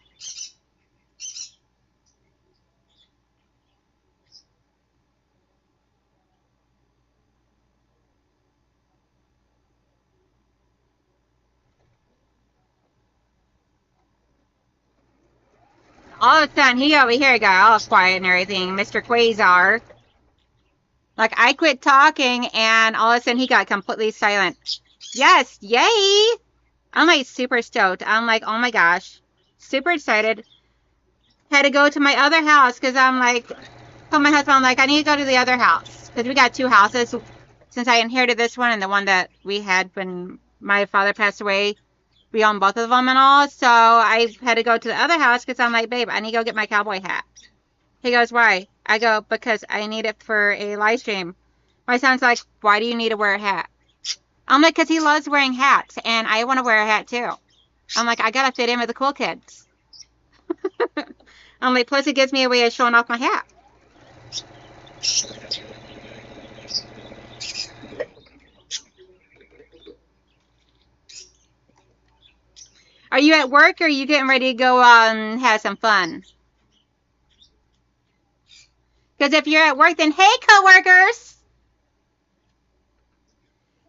All of a sudden, he over here got all quiet and everything, Mr. Quasar. Like, I quit talking, and all of a sudden, he got completely silent. Yes, yay! I'm, like, super stoked. I'm like, oh my gosh. Super excited. Had to go to my other house, because I'm like, told my husband, I'm like, I need to go to the other house. Because we got 2 houses. Since I inherited this one and the one that we had when my father passed away, we own both of them and all. So I had to go to the other house because I'm like, babe, I need to go get my cowboy hat. He goes, why? I go, because I need it for a live stream. My son's like, why do you need to wear a hat? I'm like, because he loves wearing hats, and I want to wear a hat too. I'm like, I got to fit in with the cool kids. I'm like, plus it gives me a way of showing off my hat. Are you at work or are you getting ready to go out and have some fun? Because if you're at work, then hey, coworkers.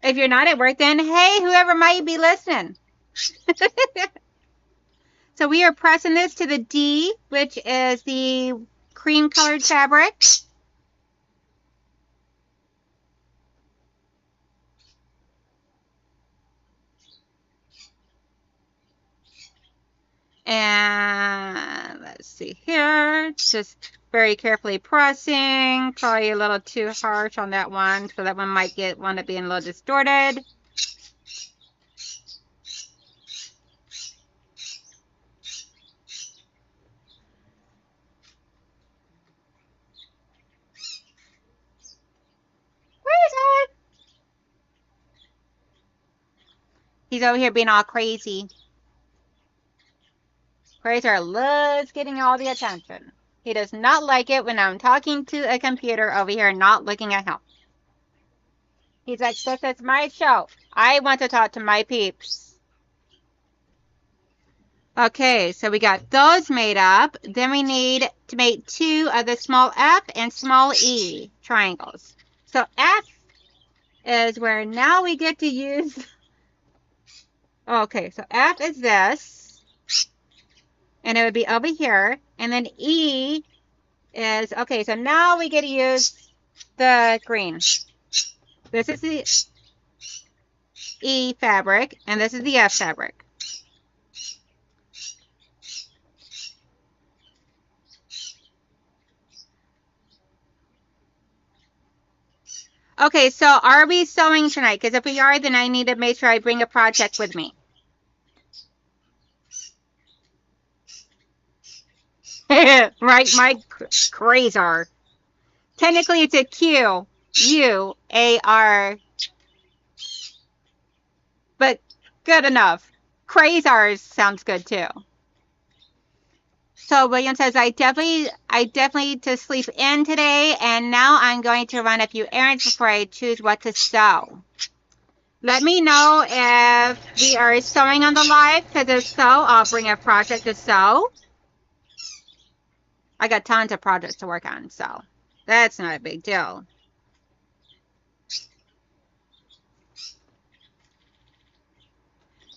If you're not at work, then hey, whoever might be listening. So we are pressing this to the D, which is the cream colored fabric. And let's see here, just very carefully pressing, probably a little too harsh on that one, so that one might wind up being a little distorted. Where is it? He's over here being all crazy. Quasar loves getting all the attention. He does not like it when I'm talking to a computer over here not looking at him. He's like, this is my show. I want to talk to my peeps. Okay, so we got those made up. Then we need to make 2 of the small f and small e triangles. So f is where now we get to use... Okay, so f is this. And it would be over here. And then E is, okay, so now we get to use the green. This is the E fabric, and this is the F fabric. Okay, so are we sewing tonight? Because if we are, then I need to make sure I bring a project with me. Right, my Quasar. Technically, it's a Q-U-A-R. But good enough. Quasar sounds good too. So William says, I definitely need to sleep in today, and now I'm going to run a few errands before I choose what to sew. Let me know if we are sewing on the live, because if so, I'll bring a project to sew. I got tons of projects to work on, so that's not a big deal.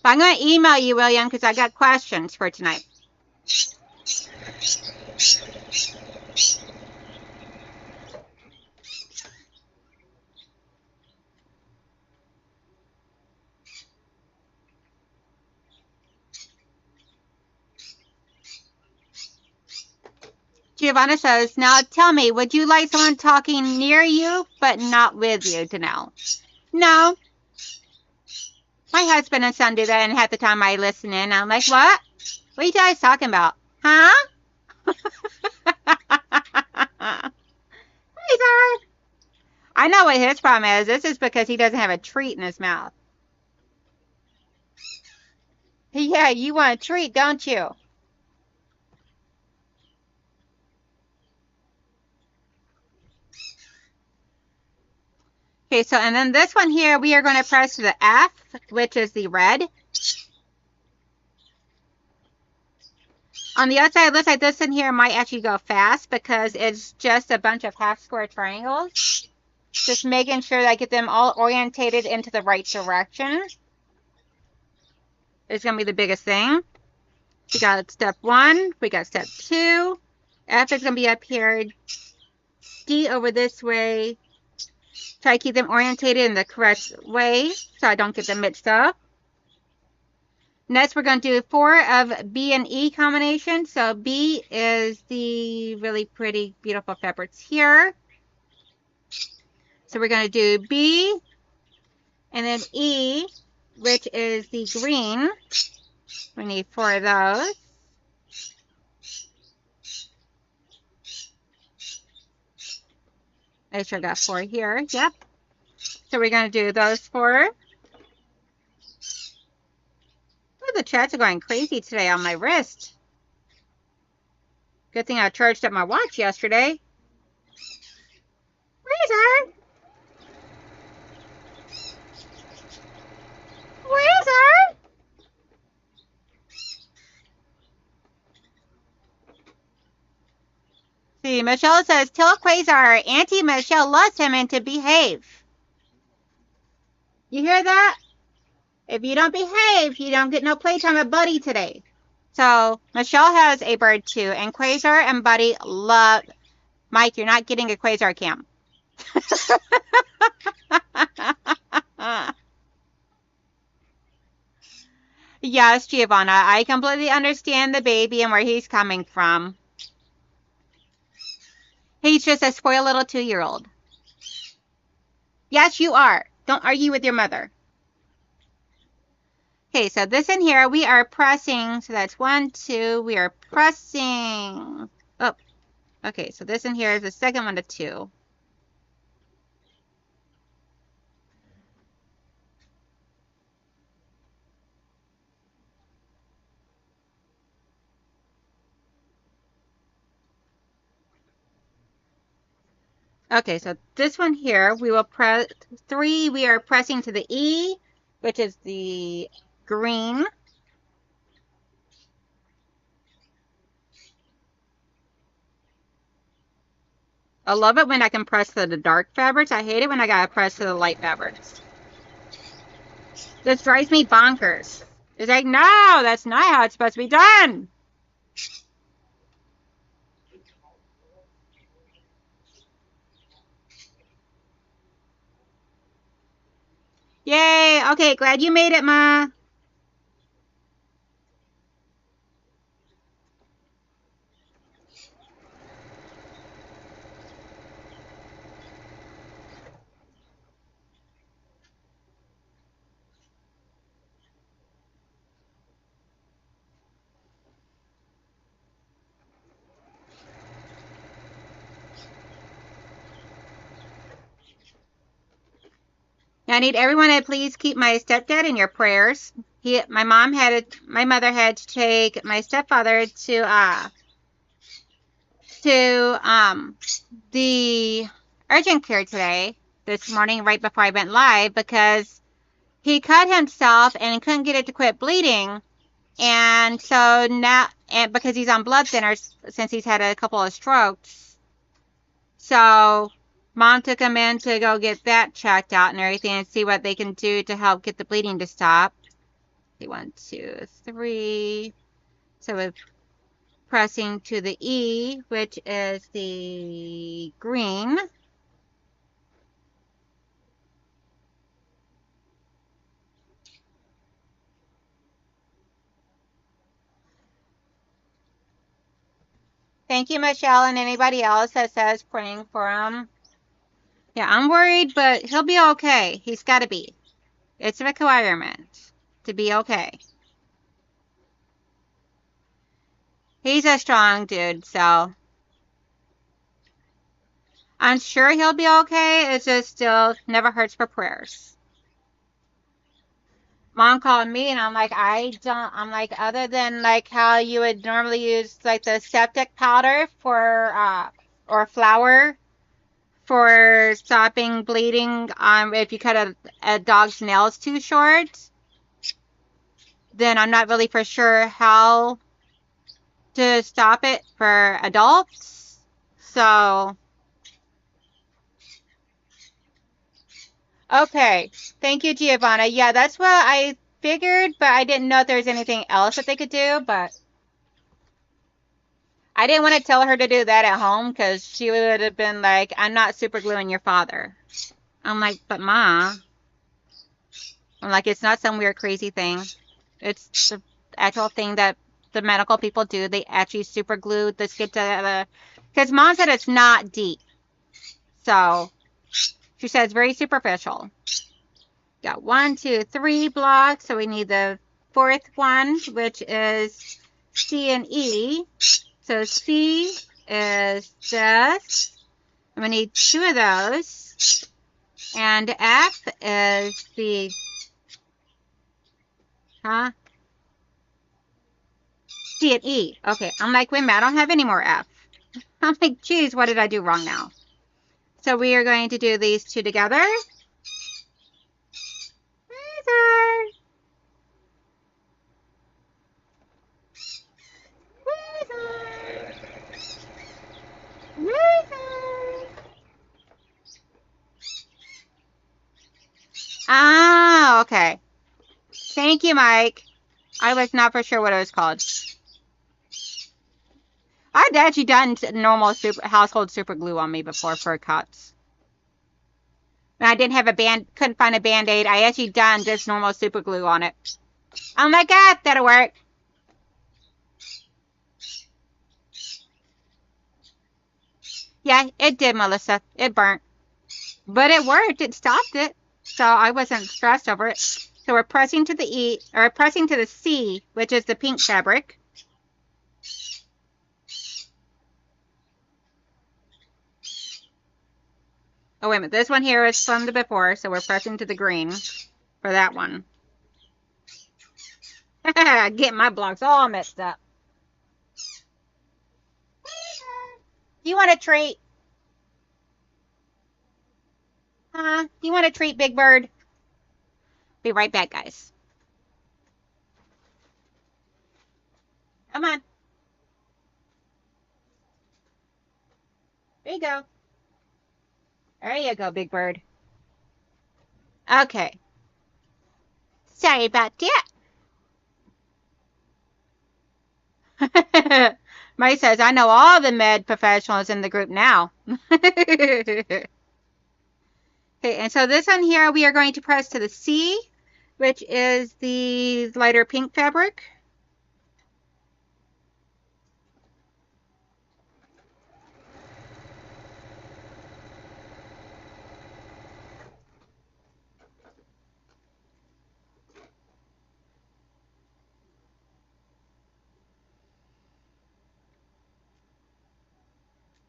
But I'm going to email you, William, because I got questions for tonight. Giovanna says, now tell me, would you like someone talking near you but not with you, Donnell? No. My husband and son do that, and half the time I listen in. I'm like, what? What are you guys talking about? Huh? I know what his problem is. This is because he doesn't have a treat in his mouth. Yeah, you want a treat, don't you? Okay, so, and then this one here, we are going to press to the F, which is the red. On the outside, it looks like this in here might actually go fast because it's just a bunch of half square triangles. Just making sure that I get them all orientated into the right direction is going to be the biggest thing. We got step 1, we got step 2. F is going to be up here. D over this way. Try to keep them orientated in the correct way so I don't get them mixed up. Next, we're going to do 4 of B and E combination. So B is the really pretty, beautiful fabrics here. So we're going to do B and then E, which is the green. We need 4 of those. Make sure I got 4 here. Yep. So we're going to do those 4. Oh, the chats are going crazy today on my wrist. Good thing I charged up my watch yesterday. Quasar? Quasar? See, Michelle says, tell Quasar Auntie Michelle loves him and to behave. You hear that? If you don't behave, you don't get no playtime with Buddy today. So, Michelle has a bird too, and Quasar and Buddy love... Mike, you're not getting a Quasar cam. Yes, Giovanna, I completely understand the baby and where he's coming from. He's just a spoiled little 2-year-old. Yes, you are. Don't argue with your mother. Okay, so this in here, we are pressing. So that's 1, 2. We are pressing. Oh, okay. So this in here is the second one to 2. Okay, so this one here, we will press 3. We are pressing to the E, which is the green. I love it when I can press to the dark fabrics. I hate it when I gotta press to the light fabrics. This drives me bonkers. It's like, no, that's not how it's supposed to be done. Yay. Okay, glad you made it, Ma. I need everyone to please keep my stepdad in your prayers. My mother had to take my stepfather to the urgent care today, this morning, right before I went live, because he cut himself and couldn't get it to quit bleeding. And so now, and because he's on blood thinners since he's had a couple of strokes. So Mom took him in to go get that checked out and everything and see what they can do to help get the bleeding to stop. 1, 2, 3. So we're pressing to the E, which is the green. Thank you, Michelle, and anybody else that says praying for him. Yeah, I'm worried, but he'll be okay. He's got to be. It's a requirement to be okay. He's a strong dude, so I'm sure he'll be okay. It just still never hurts for prayers. Mom called me and I'm like, I'm like, other than like how you would normally use like the septic powder for, or flour for stopping bleeding, if you cut a dog's nails too short, then I'm not really for sure how to stop it for adults. So, okay. Thank you, Giovanna. Yeah, that's what I figured, but I didn't know if there was anything else that they could do, but I didn't want to tell her to do that at home because she would have been like, I'm not super gluing your father. I'm like, but Ma. I'm like, it's not some weird crazy thing. It's the actual thing that the medical people do. They actually super glue the skin together. Because Mom said it's not deep. So, she said it's very superficial. Got 1, 2, 3 blocks. So we need the 4th one, which is C and E. So C is this. And we need 2 of those. And F is the... C and E. Okay, I'm like, wait a minute, I don't have any more F. I'm like, geez, what did I do wrong now? So we are going to do these two together. Ah, okay. Thank you, Mike. I was not for sure what it was called. I'd actually done normal household super glue on me before for cuts. When I didn't have couldn't find a Band-Aid, I actually done just normal super glue on it. I'm like, that'll work. Yeah, it did, Melissa. It burnt. But it worked. It stopped it. So I wasn't stressed over it. So we're pressing to the E, or pressing to the C, which is the pink fabric. Oh, wait a minute. This one here is from the before, so we're pressing to the green for that one. Getting my blocks all messed up. Do you want a treat? Do you want a treat, Big Bird? Be right back, guys. Come on. There you go. There you go, Big Bird. Okay. Sorry about that. Mike says, I know all the med professionals in the group now. Okay, and so this one here, we are going to press to the C, which is the lighter pink fabric.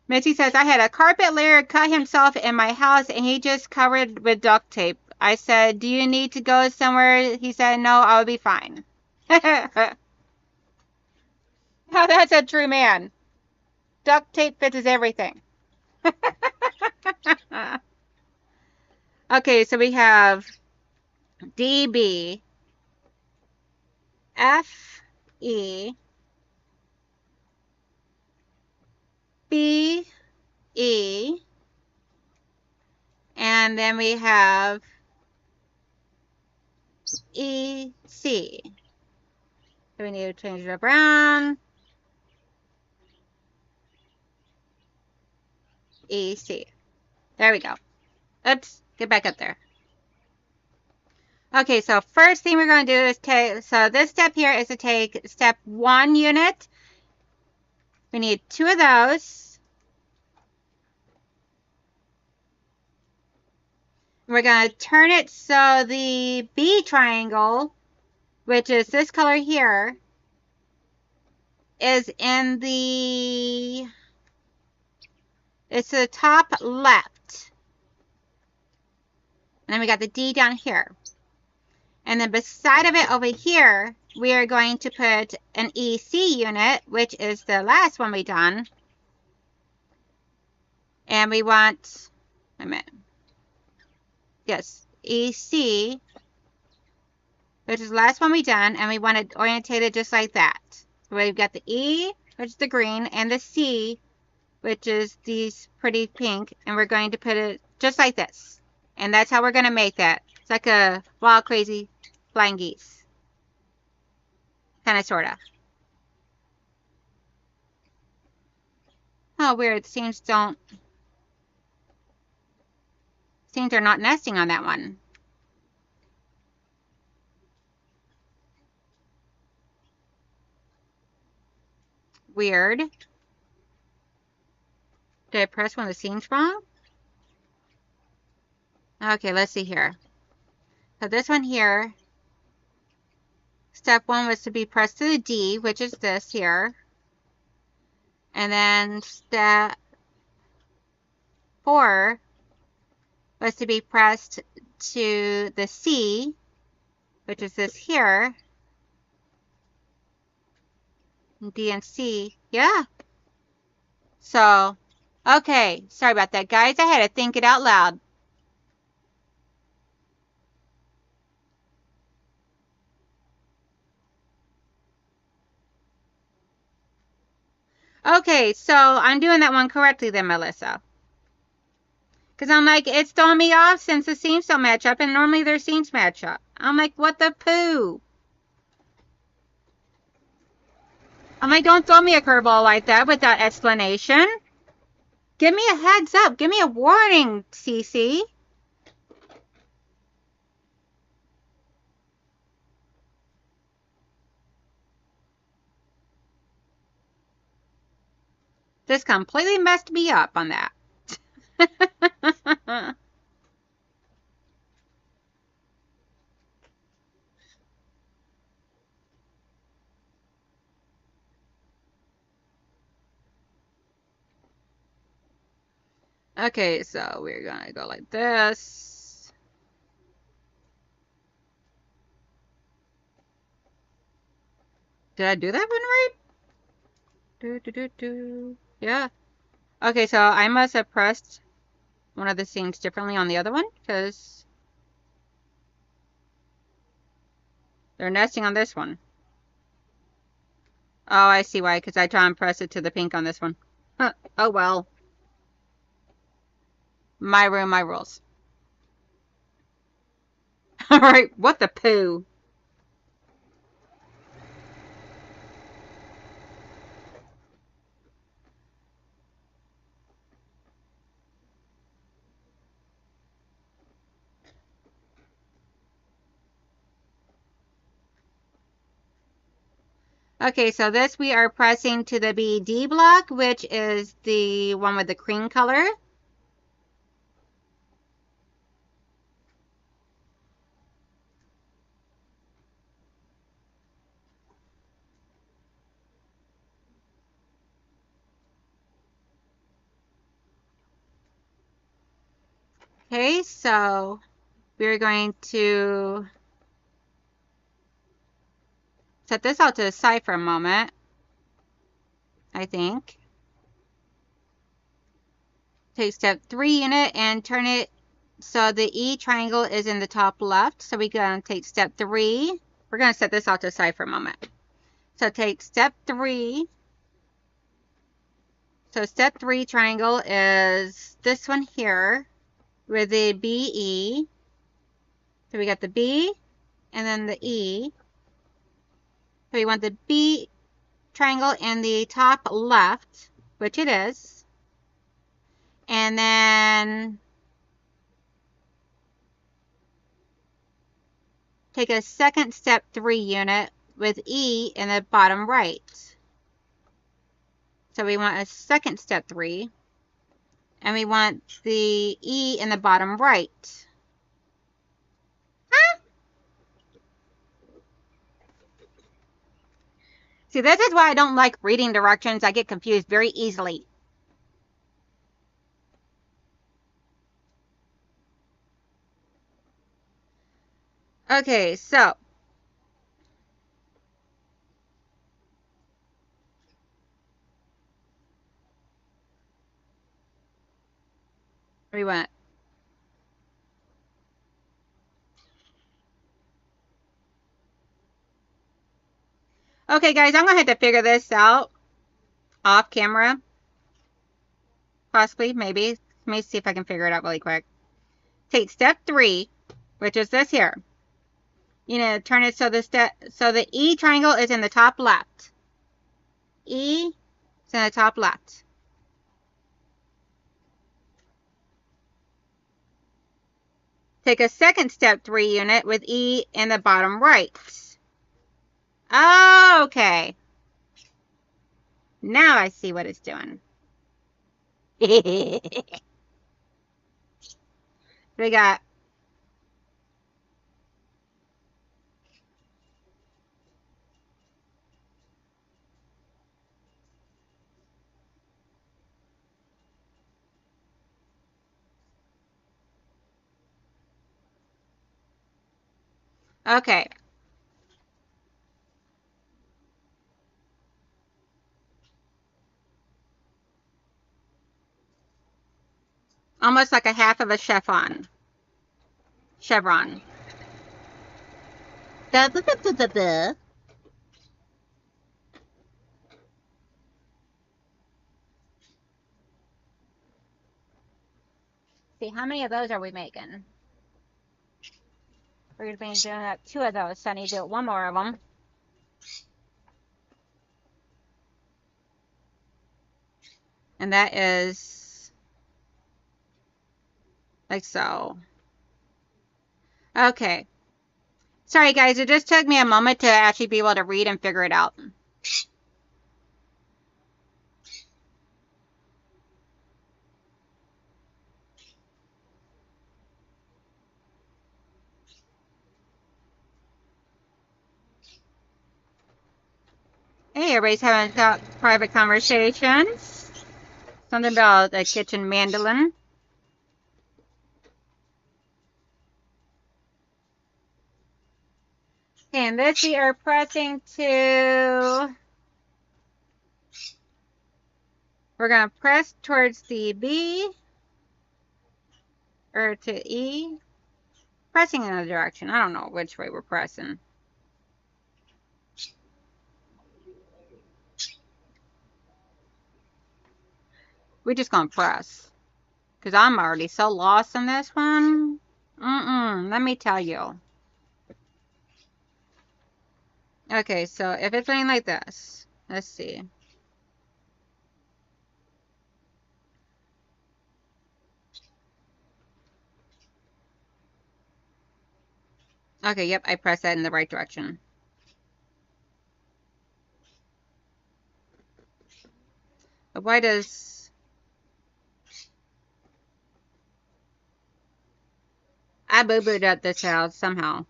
Missy says, I had a carpet layer cut himself in my house and he just covered with duct tape. I said, do you need to go somewhere? He said, no, I'll be fine. Now that's a true man. Duct tape fixes everything. Okay, so we have DB, FE, BE, and then we have EC. So we need to change it around. EC. There we go. Oops, get back up there. Okay, so first thing we're going to do is take, so this step here is to take step 1 unit. We need 2 of those. We're going to turn it so the B triangle, which is this color here, is in the, it's the top left. And then we got the D down here. And then beside of it over here, we are going to put an EC unit, which is the last one we done. And we want, wait a minute. Yes, EC, which is the last one we done, and we want it orientated just like that. So we've got the E, which is the green, and the C, which is these pretty pink, and we're going to put it just like this. And that's how we're going to make that. It's like a wild, crazy flying geese. Kind of, sort of. Oh, weird. Seems they're not nesting on that one. Weird. Did I press one of the seams wrong? Okay, let's see here. So this one here, step 1 was to be pressed to the D, which is this here. And then step 4 was to be pressed to the C, which is this here. D and C, yeah. So Okay, sorry about that, guys. I had to think it out loud. Okay, so I'm doing that one correctly then, Melissa. Because I'm like, it's throwing me off since the seams don't match up, and normally their seams match up. I'm like, what the poo? I'm like, don't throw me a curveball like that without explanation. Give me a heads up. Give me a warning, Cece. This completely messed me up on that. Okay, so we're gonna go like this. Did I do that one right? Yeah. Okay, so I must have pressed one of the seams differently on the other one because they're nesting on this one. Oh, I see why, because I try and press it to the pink on this one. Oh well. My room, my rules. Alright, what the poo? Okay, so this we are pressing to the BD block, which is the one with the cream color. Okay, so we're going to set this out to the side for a moment, I think. Take step 3 unit and turn it so the E triangle is in the top left. So we're going to take step 3. We're going to set this out to the side for a moment. So take step 3. So step 3 triangle is this one here with the BE. So we got the B and then the E. So we want the B triangle in the top left, which it is. And then take a second step 3 unit with E in the bottom right. So we want a second step 3. And we want the E in the bottom right. See, this is why I don't like reading directions. I get confused very easily. Okay, so we went. Okay, guys, I'm going to have to figure this out off camera. Possibly, maybe. Let me see if I can figure it out really quick. Take step 3, which is this here. You know, turn it so the E triangle is in the top left. E is in the top left. Take a second step 3 unit with E in the bottom right. Okay. Now I see what it's doing. We got okay. Almost like a half of a chevron. Da, da, da, da, da, da. See, how many of those are we making? We're going to be doing 2 of those, so I need to do 1 more of them. And that is like so. Okay. Sorry, guys. It just took me a moment to actually be able to read and figure it out. Hey, everybody's having private conversations. Something about the kitchen mandolin. Okay, and this we are pressing to... We're going to press towards the B. Or to E. Pressing in a direction. I don't know which way we're pressing. We're just going to press. Because I'm already so lost in this one. Let me tell you. Okay, so if it's running like this. Let's see. Okay, yep, I pressed that in the right direction. But why does... I boo-booed at this house somehow.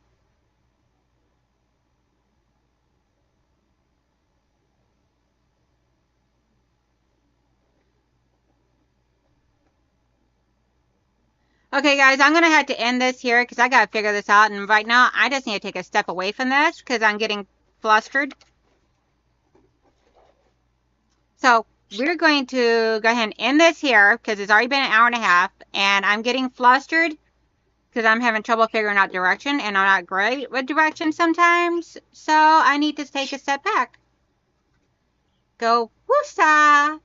Okay, guys, I'm going to have to end this here because I got to figure this out. And right now, I just need to take a step away from this because I'm getting flustered. So we're going to go ahead and end this here because it's already been an hour and a half. And I'm getting flustered because I'm having trouble figuring out direction. And I'm not great with direction sometimes. So I need to take a step back. Go woosah!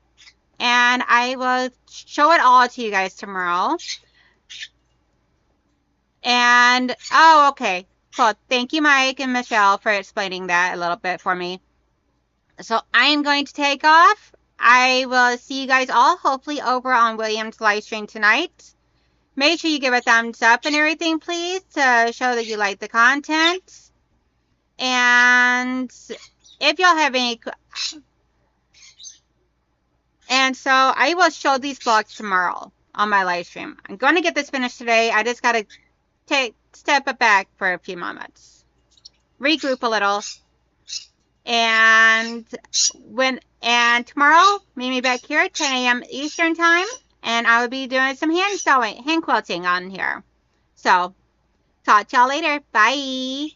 And I will show it all to you guys tomorrow. And, oh, okay. Cool. Thank you, Mike and Michelle, for explaining that a little bit for me. So I am going to take off. I will see you guys all hopefully over on William's live stream tonight. Make sure you give a thumbs up and everything, please, to show that you like the content. And if y'all have any... And so I will show these vlogs tomorrow on my live stream. I'm going to get this finished today. I just got to step it back for a few moments, regroup a little, and tomorrow meet me back here at 10 a.m. Eastern time, and I will be doing some hand quilting on here. So talk to y'all later. Bye.